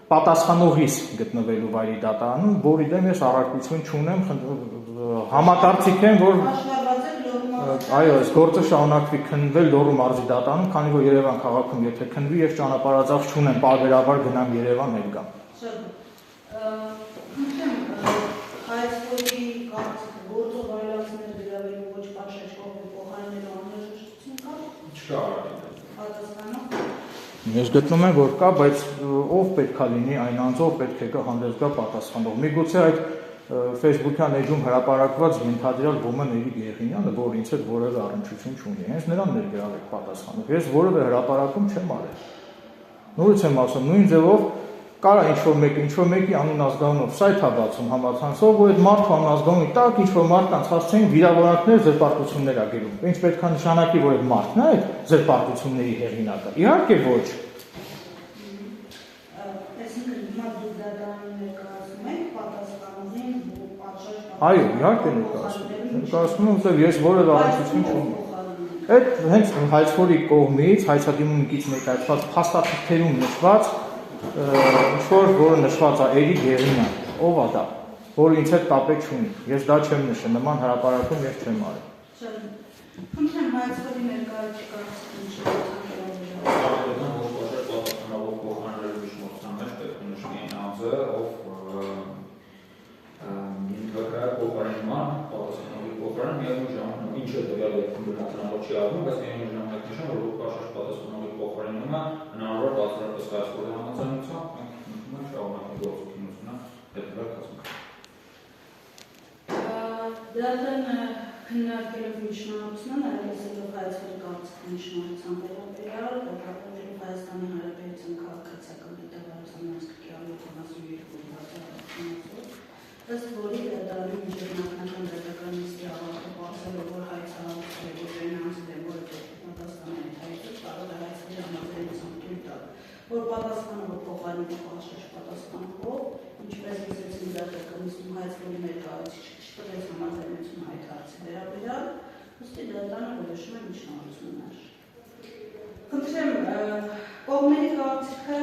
պատասխանողիս գտնվելու վայրի դատարանում, որի դեմ ես առարկություն չունեմ, համակարծիք եմ, որ այո, այս գործը շարունակվի քննվել Լոռու մարզի դատարանում, քանի որ Երևան քաղաքում եթե քննվի եւ ճանապարհածախս չունեմ, պարբերաբար գնամ Երևան հետ գամ։ Հայցվորի կարծիքը գործով այլացնել գրավելու ոչ պատշաճ կողմի փոխարինելու անհրաժեշտություն կա։ Չկա։ Պատասխանող։ Ես գտնում եմ, որ կա, բայց ով պետք է լինի այն անձը, ով պետք է գա հանդես գա պատասխանող։ Միգուցե այդ Facebook-յան էջում հրապարակված ենթադրյալ Ոմաների Գեղինյանը, որ ինձ հետ որևէ առնչություն չունի, հենց նրան ներգրավեք պատասխանող։ Ես որևէ հրապարակում չեմ արել։ Նորից եմ ասում, նույն ձևով կարա ինչ-որ մեկի անուն ազգանունով սայթ է բացում համացանցով, ու այդ մարդու անուն ազգանունի տակ ինչ-որ մարդկանց հասցեին վիրավորանքներ, զրպարտություններ ա գրում։ Ինչ պետք է նշանակի, որ այդ մարդն է այդ զրպարտությունների հեղինակը։ Իհարկե ոչ։ Այո, իհարկե ներկայացնում եմ, որ ես որևէ առնչություն չունեմ։ Այդ հենց հայցվորի կողմից, հայցադիմունքից ներկայացված փաստաթղթերում նշված ինչ-որ, որը նշված է Էրիկ Գեղինյան, ով է դա, որը ինձ հետ կապեք չունի։ Ես դա չեմ նշել, նման հրապարակում ես չեմ արել։ Խնդրեմ հայցվորի Դատանը քննարկելով միջնորդությունը, ներկայացնելով հայցվորի կարծիքի միջնորդության վերաբերյալ, օգտագործելով Հայաստանի Հանրապետության քաղաքացիական դատավարության օրենսգրքի 152 ըստ որի դատարանի միջնակայական դատական նիստի ավարտը պարզելով, որ հայցը հարուցել է այն անձի դեմ, որը պատասխանում է հայցը, կարող է հայցվորի համաձայնությամբ թույլ տալ, որ պատասխանողը փոխարինի պատշաճ պատասխանողով, ինչպես լսեցին դատական նիստում հայցվորի ներկայացուցիչ տվեց համաձայնություն այդ հարցի վերաբերյալ, ուստի դատարանը որոշում է միջնորդություններ։ Խնդրեմ, կողմերի կարծիքը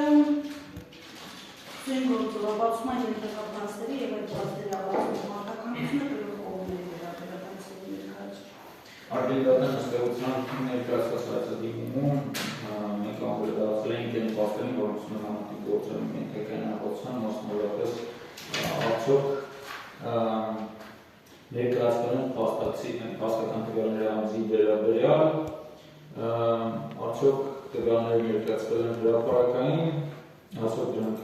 Սույն գործով ապացուցման ենթակա փաստերի եւ այդ փաստերի ապացուցման մարտականությունը կրող կողմերի վերաբերյալ ներկայացուցիչ։ Արտադրական ըստեղության ներկայացված հայցադիմումում մենք անդրադարձել ենք այն փաստերին, որոնց նմանատիպ գործերում ենթակային ապացուցման մասնավորապես արդյոք ներկայացվել են փաստական տվյալների անձի վերաբերյալ, արդյոք տվյալները ներկայացվել են հրապարակային, ասոք դրանք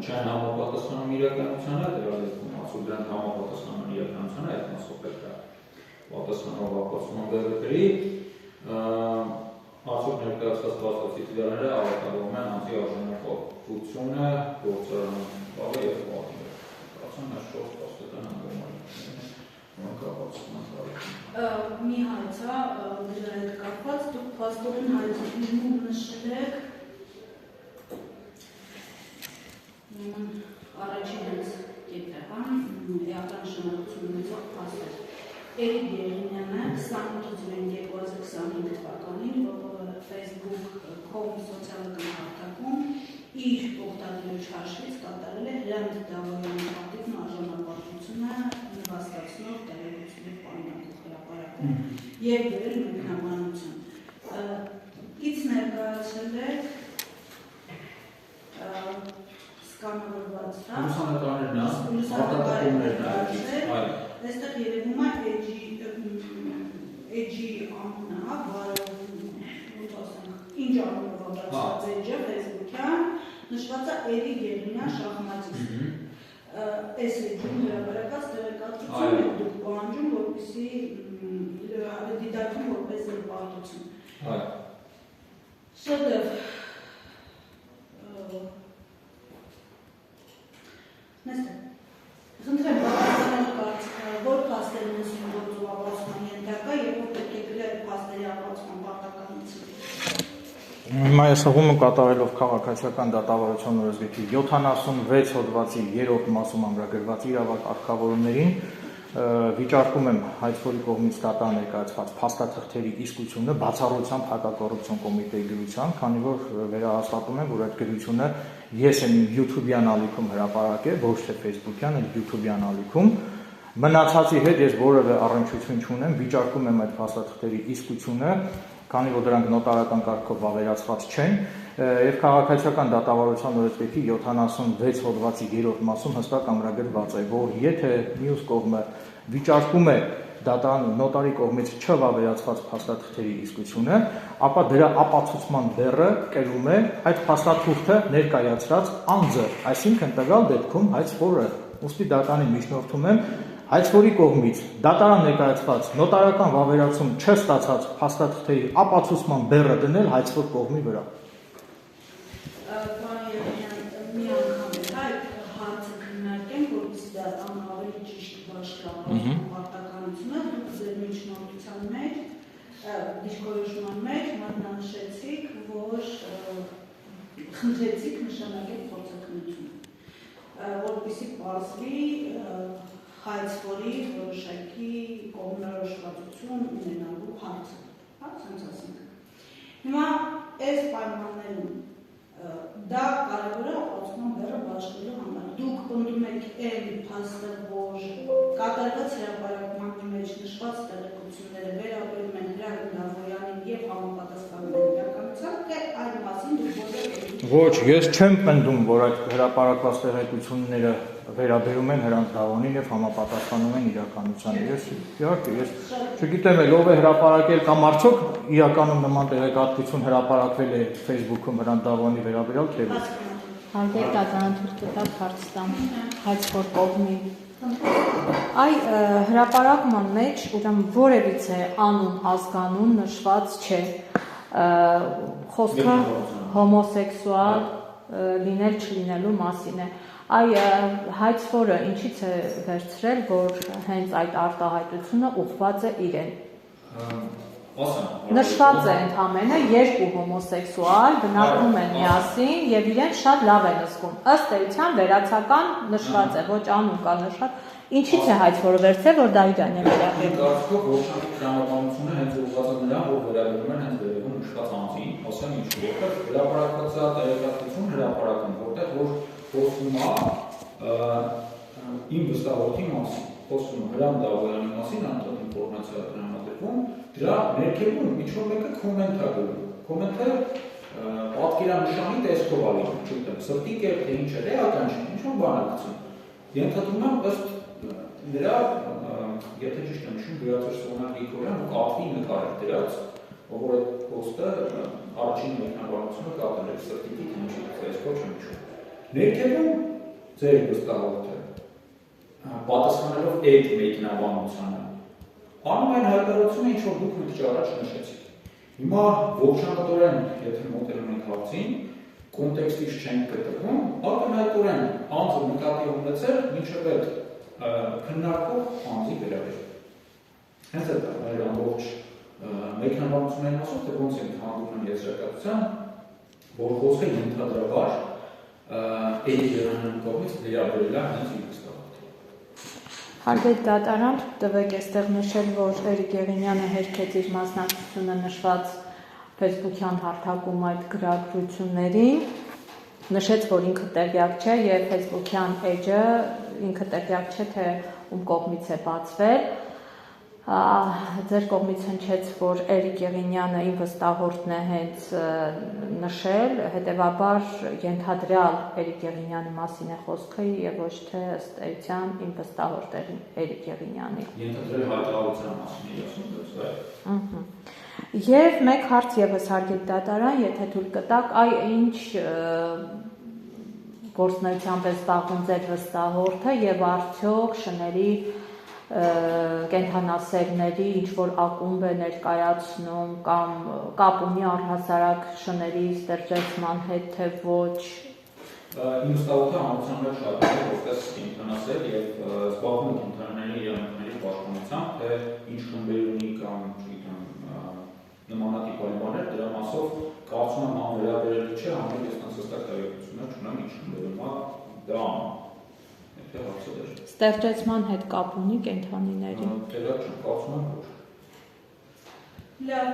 չեն համապատասխանում իրականությանը, դրա դեպքում ասոք դրանք համապատասխանում իրականությանը, այդ մասով պետք է պատասխանող ապացուցման վերագրի, արդյոք ներկայացված փաստացի տվյալները ավարտավորում են անձի արժանապատվությունը, գործարանում բաղը եւ պատիվը։ Կարծում եմ շոտ փաստական հանգամանքներ Մի հայցա դրա հետ կապված, դուք փաստորեն հայցադիմում նշել եք առաջին հենց կետեղան էական շնորհություն ունեցող փաստեր։ Էրիկ Գեղինյանը 28/2025 թվականին Facebook-com սոցիալական հարթակում իր օգտատիրոջ հաշվից կատարել է Հրանտ Դավոյանի պատիվն արժանապատվությունը նվաստացնող տեղեկություններ պարունակող հրապարակում եւ գրել մեկնաբանություն։ Իսկ ներկայացրել է սկանավորված լուսանկարներն, արտադրություններն, այստեղ երևում է edge-ի անունը, ոնց ասենք, ինչ անունով ապացուցած edge-ը Facebook-յան, նշված է Էրիկ Գերինյան շախմատիստ։ Այս edge-ում հրապարակած տեղեկատվություն եք դուք պահանջում, որպեսզի դիտարկում որպես զրպարտություն։ Շատով Նեստե, խնդրեմ բավականորեն կարծիքը, որ փաստեր ունեցին գործով ապացուցման ենթակա եւ որ պետք է գրել փաստերի ապացուցման պարտականություն։ Հիմա ես հղումը կատարելով քաղաքացիական դատավարության օրենսգրքի 76 հոդվածի 3-րդ մասում ամրագրված իրավական կարգավորումներին վիճարկում եմ հայցվորի կողմից դատարան ներկայացված փաստաթղթերի իսկությունը բացառությամբ հակակոռուպցիոն կոմիտեի գրության, քանի որ վերահաստատում եմ, որ այդ գրությունը ես եմ YouTube-յան ալիքում հրապարակել, ոչ թե Facebook-յան, այլ YouTube-յան ալիքում։ Մնացածի հետ ես որևէ առնչություն չունեմ, վիճարկում եմ այդ փաստաթղթերի իսկությունը, քանի որ դրանք նոտարական կարգով վավերացված չեն, եւ քաղաքացիական դատավարության օրենսգրքի 76 հոդվածի 3-րդ մասում հստակ ամրագրված է, որ եթե մյուս կողմը վիճարկում է դատարան նոտարի կողմից չվավերացված փաստաթղթերի իսկությունը, ապա դրա ապացուցման բեռը կերում է այդ փաստաթուղթը ներկայացրած անձը, այսինքն տվյալ դեպքում հայցվորը, ուստի դատարանին միջնորդում եմ հայցվորի կողմից դատարան ներկայացված նոտարական վավերացում չստացած փաստաթղթերի ապացուցման բեռը դնել հայցվոր կողմի վրա։ Մի անգամ այդ հարցը քննարկենք, որպեսզի դատարանը ավելի ճիշտ բաշխավորի պարտականությունը, դուք ձեր միջնորդության մեջ, դիրքորոշման մեջ մատնանշեցիք, որ խնդրեցիք նշանակել փորձաքննություն, որպեսզի պարզվի հայցվորի որոշակի կողմնորոշվածություն ունենալու հարցը, հենց ասենք։ Հիմա այս պայմաններում դա կարևոր է ապացուցման բեռը բաշխելու համար։ Դուք պնդում եք այն փաստը, որ կատարված հրապարակման մեջ նշված տեղեկությունները վերաբերում են Հրաչյա Դավոյանին եւ համապատասխանում են իրականությանը, թե այդ մասին դուք Ոչ, ես չեմ պնդում, որ այդ հրապարակված տեղեկությունները վերաբերում են Հրանտ Դավոյանին եւ համապատասխանում են իրականությանը։ Ես իհարկե չգիտեմ ով է հրապարակել կամ արդյոք իրականում նման տեղեկատվություն հրապարակվել է Facebook-ում Հրանտ Դավոյանի վերաբերյալ թե ոչ։ Հարգելի դատարանթուրք հարց տամ հայցվոր կողմի։ Այ հրապարակման մեջ ուրեմն որևիցե անուն ազգանուն նշված չէ։ Խոսքը հոմոսեքսուալ լինել չլինելու մասին է։ Այ հայցվորը ինչից է վերցրել, որ հենց այդ արտահայտությունը ուղղված է իրեն։ Նշված է ընդամենը երկու հոմոսեքսուալ բնակվում են միասին եւ իրեն շատ լավ են զգում։ Ըստ էության վերացական նշված է, ոչ անուն կա նշված։ Ինչից է հայցվորը վերցրել, որ դա իրեն է վերաբերում։ Կարծիքով ողջունի տրամաբանությունը հենց ուղղված է նրան, որ վերաբերում են հենց վերևում նշված անձին, ասեմ ինչու, որտեղ հրապարակված է տեղեկատվություն հրապարակում, որտեղ որ խոսում է իմ վստահորդի մասին, խոսում է Հրանտ Դավոյանի մասին, անդադար ինֆորմացիա տրամադրվում, դրա ներքևում ինչ-որ մեկը կոմենտ է գրում։ Կոմենտը պատկերանշանի տեսքով է լինում, չգիտեմ, սրտի կերպ թե ինչ է, էական չէ, ինչ-որ բան է գցում։ Ենթադրում եմ ըստ նրա, եթե ճիշտ եմ հիշում, գրածր Սոնա Գրիգորյան ու կատվի նկար էր դրած, որ այդ պոստը առաջին մեկնաբանությունը կատարել սրտի թե ինչ տեսքով չեմ հիշում։ Ներքևում ձեր վստահորդը պատասխանելով այդ մեկնաբանությանը անում այն հայտարարությունը, ինչ որ դուք մի քիչ առաջ նշեցիք։ Հիմա ողջամտորեն, եթե մոտենում ենք հարցին, կոնտեքստից չենք գտնվում, ակնհայտորեն անձը նկատի ունեցել մինչև այդ քննարկող անձի վերաբերյալ։ Հենց այդ մեր ամբողջ մեկնաբանությունն ասում, թե ոնց ենք հանդիպում եզրակացության, որ խոսքը ենթադրաբար Էրիկ Գերինյանի կողմից վերաբերել է հենց իր վստահորդին։ Հարգելի դատարան, տվեք այստեղ նշել, որ Էրիկ Գերինյանը հերքեց իր մասնակցությունը նշված Facebook-յան հարթակում այդ գրագրություններին, նշեց, որ ինքը տեղյակ չէ եւ Facebook-յան էջը ինքը տեղյակ չէ, թե ում կողմից է բացվել։ ձեր կողմից հնչեց, որ Էրիկ Եղինյանը իմ վստահորդն է հենց նշել, հետևաբար ենթադրյալ Էրիկ Եղինյանի մասին է խոսքը եւ ոչ թե ըստ էության իմ վստահորդ Էրիկ Եղինյանի։ Ենթադրյալ հայտարարության մասին ասում Եվ մեկ հարց եւս հարգելի դատարան, եթե թույլ կտաք, ինչ գործունեությամբ է զբաղվում ձեր վստահորդը եւ արդյոք շների կենթանասերների ինչ որ ակումբ է ներկայացնում կամ կապ ունի առհասարակ շների ստեղծման հետ թե ոչ։ Իմ վստահորդը համացանց շատ է որպես կենթանասեր եւ զբաղվում է կենթանիների իրավունքների պաշտպանությամբ, թե ինչ խմբեր ունի կամ նմանատիպ այլ բաներ, դրա մասով կարծում եմ անվերաբերելի չէ, համենայն ես հստակ տեղեկություններ չունեմ, ինչ խմբերում է դա անում։ Ստեղծման հետ կապ ունի կենթանիների։ Դրա չեմ կարծում եմ ոչ։ Լավ,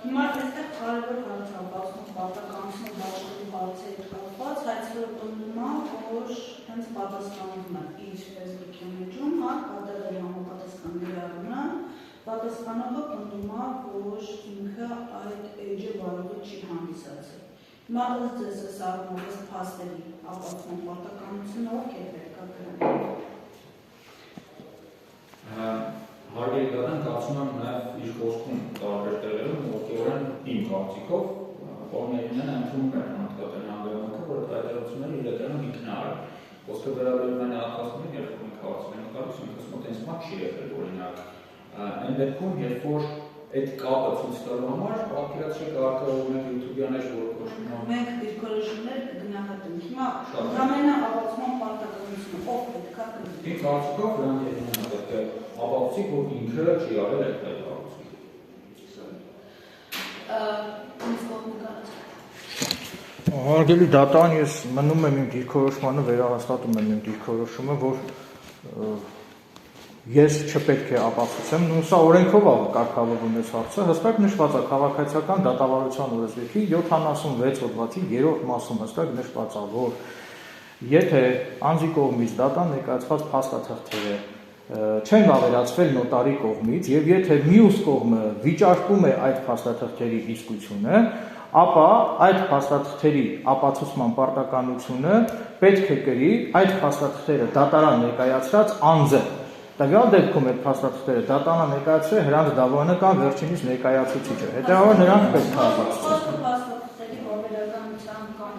հիմա այստեղ կարևոր հարց է բացում պատասխանատվության բաժնի հարցի հետ կապված, հայցրել պնդում է, որ հենց պատասխանում է իր Facebook-ի մեջում, կատարել համապատասխան գրառումը, պատասխանողը պնդում է, որ ինքը այդ էջը բարոյը չի հանդիսացել։ Հիմա ըստ ձեզ այս առումով փաստերի ապացուցման պարտականությունը ով է վերկանգնել։ Հարգելի դատարան, կարծում եմ նաև իր խոսքում տարբեր տեղերում ողջորեն իմ կարծիքով Եղինյանը ընդունում է հանրապետության հանգամանքը, որ հայտարարությունները իրականում ինքն է արել։ Խոսքը վերաբերում է հատկացումներին, երբ որ քաղաքացիական նկատի ինքս մոտ այնպես բան չի եղել, օրինակ այն դեպքում, երբ որ այդ կապը ցույց տալու համար պատկերացրեք արտադրողներ YouTube-յաներ, որը կոչվում է մենք դիրքորոշումներ կգնահատենք։ Հիմա ամենաապացուցման պարտականությունը ով պետք է կրի։ Իմ կարծիքով Եղինյանը պետք է ապացուցի, որ ինքը չի արել այդ հայտարարությունը։ Հարգելի դատարան, ես մնում եմ իմ դիրքորոշմանը, վերահաստատում եմ իմ դիրքորոշումը, որ ես չպետք է ապացուցեմ, սա օրենքով է կարգավորվում այս հարցը, հստակ նշված է քաղաքացիական դատավարության օրենսգրքի 76 հոդվածի 3-րդ մասում հստակ նշված է, որ եթե անձի կողմից դատան ներկայացված փաստաթղթերը չեն վավերացվել նոտարի կողմից եւ եթե մյուս կողմը վիճարկում է այդ փաստաթղթերի իսկությունը, ապա այդ փաստաթղթերի ապացուցման պարտականությունը պետք է կրի այդ փաստաթղթերը դատարան ներկայացրած անձը։ Տվյալ դեպքում այդ փաստաթղթերը դատարանը ներկայացրել Հրանտ Դավոյանը կամ վերջինիս ներկայացուցիչը։ Հետևաբար նրանք պետք է ապացուցեն։ Փաստաթղթերի վավերականության կամ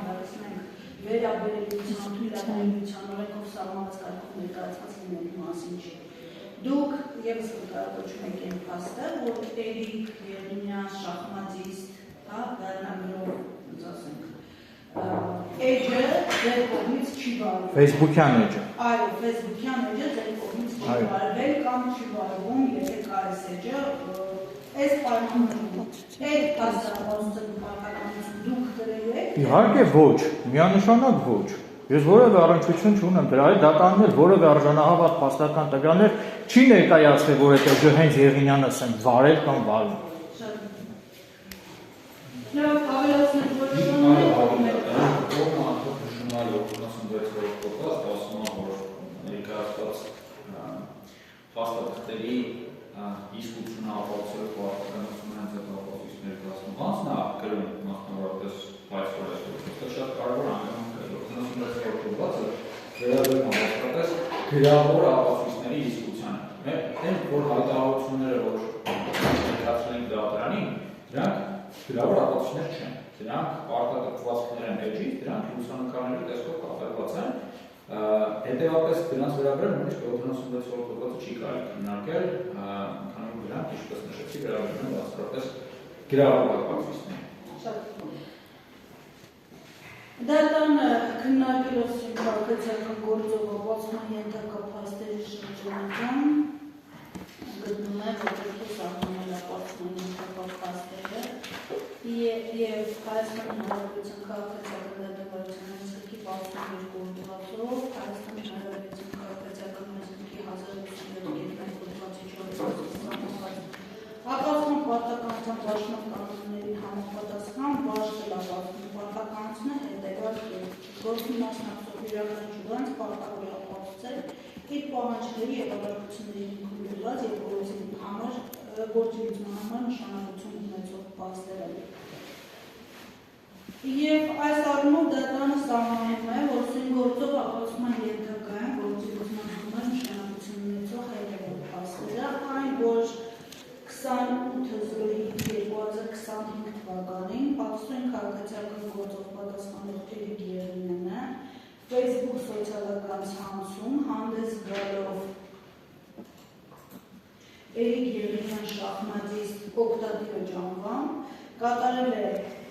վերաբերելիության թույլատրելիության օրենքով սահմանված կարգով ներկայացված լինելու մասին չի։ Դուք եւս կկարողացում եք այն փաստը, որ Էրիկ Եղինյան շախմատիստ, վերնագրով, ասենք, էջը ձեր կողմից չի վարվել։ Facebook-յան էջը։ Այո, Facebook-յան էջը ձեր կողմից չի վարվել կամ չի վարվում, եթե կա այս էջը, այս պայմաններում այդ փաստաթղթերի պարտականություն դուք կրել եք։ Իհարկե ոչ, միանշանակ ոչ։ Ես որևէ առնչություն չունեմ դրա հետ, դատարանն էլ որևէ արժանահավատ փաստական տվյալներ չի ներկայացրել, որ այդ էջը հենց Եղինյանս են վարել կամ վարում։ Լավ, ավելացնենք, որ փաստաթղթերի իսկությունը ապացուցելու պարտականությունը հենց այդ ապացույց ներկայացնում անձն է կրում մասնավորապես հայտարարությունը։ Դա շատ կարևոր հանգամանք է, որ 96-րդ հոդվածը վերաբերում է հատկապես գրավոր ապացույցների իսկությանը։ Մենք որ հայտարարությունները, որ ներկայացրել են դատարանին, դրանք գրավոր ապացույցներ չեն։ Դրանք պարտադրանքներ են էջից, դրանք լուսանկարների տեսքով կատարված են։ Հետևաբար դրանց վերաբերյալ նույնիսկ 76-րդ հոդվածը չի կարելի քննարկել, քանի որ դրանք, ինչպես նշեցի, վերաբերում են բացառապես գրավոր ապացույցներ։ Դատարանը քննարկելով քաղաքացիական գործով ապացուցման ենթակա փաստերի շրջանական գտնում է, որ պետք է սահմանել ապացուցման ենթակա փաստերը եւ Հայաստանի Հանրապետության քաղաքացիական դատավարության օրենսգրքի 62 հոդվածով Հայաստանի Հանրապետության քաղաքացիական օրենսգրքի 1037 հոդվածի 4-րդ ապացուցման պարտականության դաշնով կանոններին համապատասխան բաշխել ապացուցման պարտականությունը հետևած գործի մասնակցող յուրաքանչյուր անձ պարտավոր է ապացուցել իր պահանջների եւ առարկությունների ստորված եւ գործի համար նշանակություն ունեցող փաստեր։ Եվ այս առումով դատարանը սահմանում է, որ սույն գործով ապացուցման ենթակա են գործիքության համար նշանակություն ունեցող հետևող փաստերը, այն որ 28/05/2025 թվականին Պարսկային քաղաքացիական գործով պատասխանող Էրիկ Եղինյանը Facebook սոցիալական ցանցում հանդես գալով Էրիկ Եղինյան շախմատիստ օգտատիրոջ անվամբ կատարել է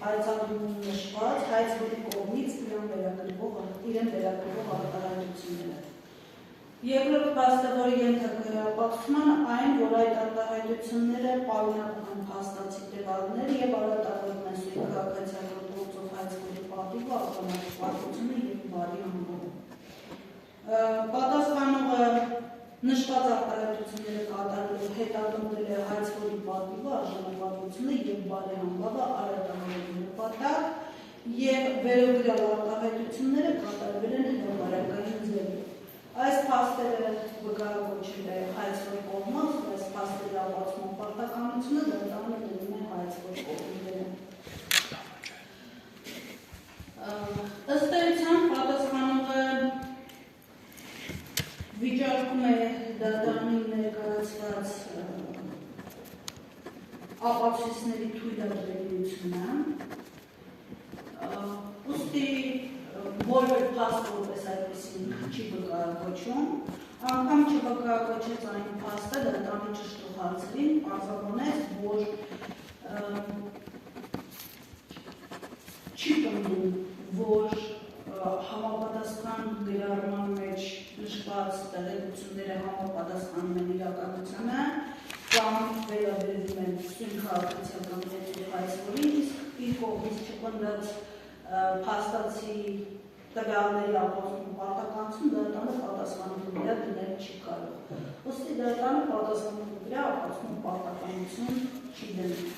հայցադրում նշված հայցվերի կողմից իրեն վերագրվող արտահայտությունները։ Երկրորդ փաստը, որի ենթակա է ապացուցմանը, այն, որ այդ արտահայտությունները պարունակում են փաստացի տվյալներ եւ արատավորում են սույն քաղաքացիական գործով հայցվերի պատիվը, արտահայտությունը եւ բարի համբավը։ Պատասխանողը նշված արտահայտությունները կատարելով հետադարձել է հայցվերի պատիվը, արժանապատվությունը եւ բարի համբավը արատավորելու նպատակ եւ վերագրյալ արտահայտությունները կատարվել են հրավերական ձևով։ Այս փաստերը վկայակոչել է հայցվոր կողմից, այս փաստերի ապացուցման պարտականությունը դատարանը դնում է հայցվոր կողմին։ Ըստ էության պատասխանողը վիճարկում է դատարանի ներկայացված ապացույցների թույլատրելիությունը, ուստի որևէ փաստ որպես այդպեսին չի վկայակոչում, անգամ չվկայակոչեց այն փաստը դատարանի ճշտող հարցերին, պարզաբանեց, որ չի պնդում, որ համապատասխան գրառման մեջ նշված տեղեկությունները համապատասխանում են իրականությանը կամ վերաբերվում են սույն քաղաքացիական գործով հայցվորին, իսկ իր կողմից չպնդած փաստացի տվյալների ապացուցում պարտականություն դատարանը պատասխանատու վրա դնել չի կարող։ Ուստի դատարանը պատասխանատու վրա ապացուցում պարտականություն չի դնում։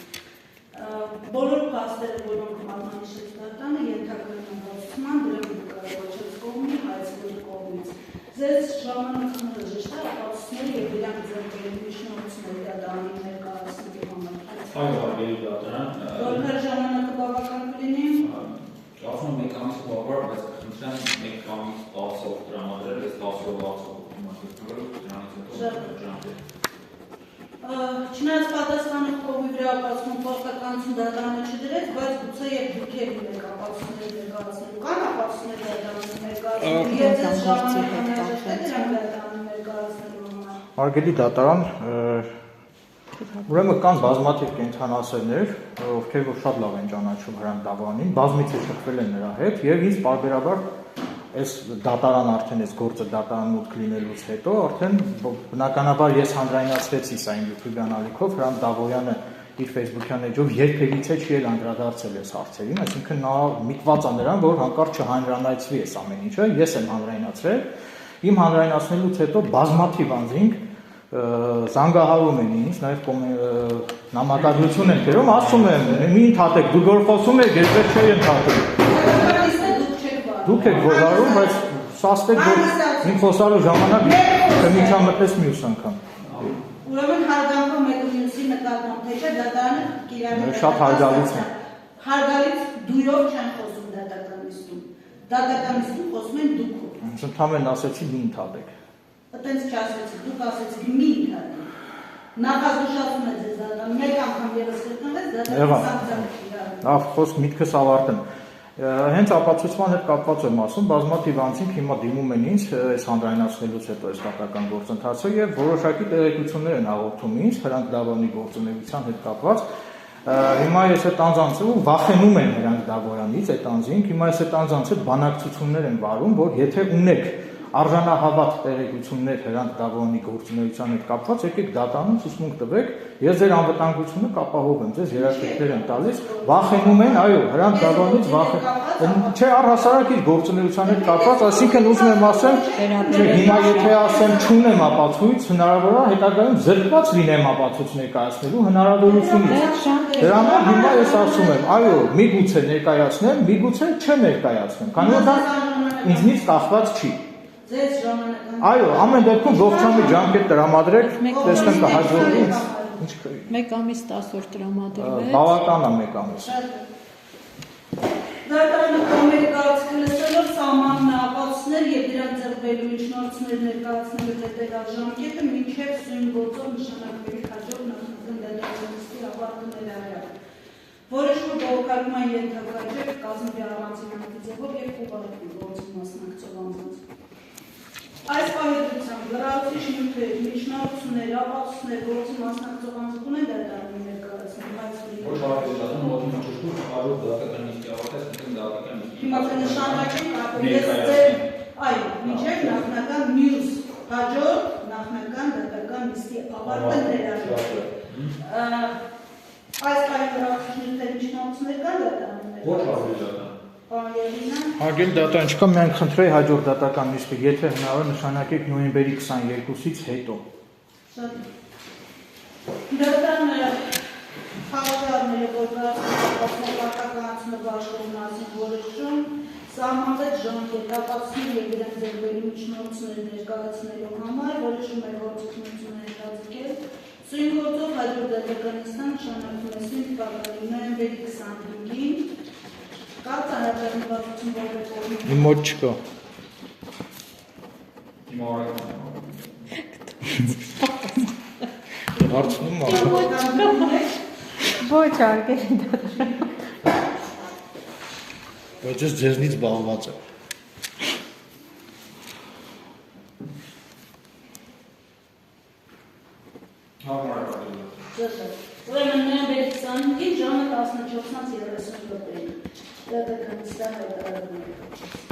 Բոլոր փաստերը, որոնք մատնանշեց դատարանը, ենթակայում են ապացուցման, դրանք վկայակոչած կողմի, հայցվորի կողմից։ Ձեզ ժամանակները ժշտ է ապացուցները եւ իրանք ձեռքբերումի շնորհիվ դատարանի ներկայացնելու համար։ Այո, բարի դատարան։ Որքան ժամանակը բավական կլինի։ Ասում մեկ ամիս բավարար, բայց խնդրեմ մեկ ամիս 10-ով տրամադրել, ես 10-ով 10-ով ուսումնասիրել, դրանից հետո ջանքեր։ Չնայած պատասխանող կողմի վրա ապացուցում պարտականություն դատարանը չդրեց, բայց գուցե եւ դուք եք ապացուցումներ ներկայացնելու կան ապացուցումներ դատարանի ներկայացնելու եւ ձեզ ժամանակը դրանք դատարանի ներկայացնելու համար։ Հարգելի դատարան, ուրեմն կան բազմաթիվ կենթանասերներ, ովքեր որ շատ լավ են ճանաչում Հրանտ Դավոյանին, բազմիցս շփվել են նրա հետ եւ ինձ բարբերաբար այս դատարան արդեն այս գործը դատարան մուտք լինելուց հետո արդեն բնականաբար ես հանրայնացրեցի սա իմ YouTube-յան ալիքով Հրանտ Դավոյանը իր Facebook-յան էջով երբևիցե չի էլ անդրադարձել այս հարցերին, այսինքն նա միտված է նրան, որ հանկարծ չհանրանացվի այս ամեն ինչը, ես եմ հանրայնացրել, իմ հանրայնացնելուց հետո բազմաթիվ անձինք զանգահարում են ինձ, նաև նամակագրություն են գրում, ասում են, մի ընդհատեք, դու որ խոսում եք, ես չէի ընդհատել։ Դուք եք վարում, բայց սաստեք, որ իմ խոսալու ժամանակ կմիջամտես մյուս անգամ։ Ուրեմն հարգանքով մեկը մյուսի նկատմամբ թե չէ դատարանը կիրառել շատ հարգալից է։ Հարգալից դույով չեն խոսում դատականիստում։ Դատականիստում խոսում են դուքով։ Ընդհանրապես ասեցի մի ընդհատեք։ Այդպես չասեցի, դուք ասեցիք մի ընդհատեք։ Նախազգուշացում է ձեզ դատարանը, մեկ անգամ ևս կրկնվեց, դատարանը սանկցիա կիրառել։ Լավ, խոսք միտքս ավարտեմ։ Հենց ապացուցման հետ կապված եմ ասում, բազմաթիվ անձինք հիմա դիմում են ինձ այս հանրայնացնելուց հետո այս դատական գործընթացը եւ որոշակի տեղեկություններ են հաղորդում ինձ Հրանտ Դավոյանի գործունեության հետ կապված։ Հիմա ես այդ անձանցը վախենում են Հրանտ Դավոյանից այդ անձինք, հիմա ես այդ անձանցը բանակցություններ են վարում, որ եթե ունեք արժանահավատ տեղեկություններ Հրանտ Դավոյանի գործունեության հետ կապված, եկեք դատարանում ցուցմունք տվեք, ես ձեր անվտանգությունը կապահովեմ, ձեզ երաշխիքներ եմ տալիս, վախենում են, այո, Հրանտ Դավոյանից չէ, առհասարակ իր գործունեության հետ կապված, այսինքն ուզում եմ ասեմ, հիմա եթե ասեմ չունեմ ապացույց, հնարավոր է հետագայում զրկված լինեմ ապացույց ներկայացնելու հնարավորությունից։ Դրա համար հիմա ես ասում եմ, այո, միգուցե ներկայացնեմ, միգուցե չներկայացնեմ, քանի որ դա ինձնից կախված չի։ Ձեզ ժամանական Այո, ամեն դեպքում ողջամի ջանքեր տրամադրեք, տեսնեմ կհաջողվի ինձ։ Մեկ ամիս 10 օր տրամադրվեց։ Բավական է մեկ ամիս։ Դատարանը կողմերի կարծիքը լսելով սահմանն ապացուցներ եւ դրանց ձեռբերելու միջնորդներ ներկայացնելու հետեւյալ ժամկետը մինչեւ սույն գործով նշանակվելի հաջող նախնական դատարանների ավարտումների արյալ։ Որոշումը բողոքարկման ենթակա չէ կազմի առանցին ակտիվով եւ ուղղակի գործի մասնակցող անձանց։ Այս պահեդությամբ լրացուցիչ նյութեր, միջնորդներ, ապացույցներ գործի մասնակցող անձանք ունեն դատարանի ներկայացնել, բայց Ոչ արդյունքում մոտին ճշտում հաջորդ դատական նիստի ավարտես, մտնում դատական նիստի։ հիմա կնշանակեն կապելես ձեր, այո, մինչև նախնական մյուս հաջորդ նախնական դատական նիստի ավարտը ներառյալ։ Այս պայմանավորվածությունների միջնորդներ կան դատարաններ։ Ոչ արդյունքում։ Հարգելի դատարան չկա, միայն խնդրեի հաջորդ դատական նիստը, եթե հնարավոր նշանակեք նոյեմբերի 22-ից հետո։ Դատարանը խաղճարները, որ կարգապահարականությունը բաշխող մասին որոշում, սահմանվեց ժամկետ ապացուցիչ եւ իրենց ձեռբերելու միջնորդներ ներկայացնելու համար, որոշում է գործունեությունը հետաձգել։ Սույն գործով հաջորդ դատական նիստը նշանակվում է սույն թվականի նոյեմբերի 25-ին։ Կա ծառայական որոշ Իմ մոտ չկա։ Հիմա արագ։ Հարցնում եմ։ Ոչ արգելի դատարան։ Բայց ես ձեզնից զբաղված եմ։ Ուրեմն նոյեմբերի 25-ին ժամը 14:30 դատական նիստը հայտարարվում է։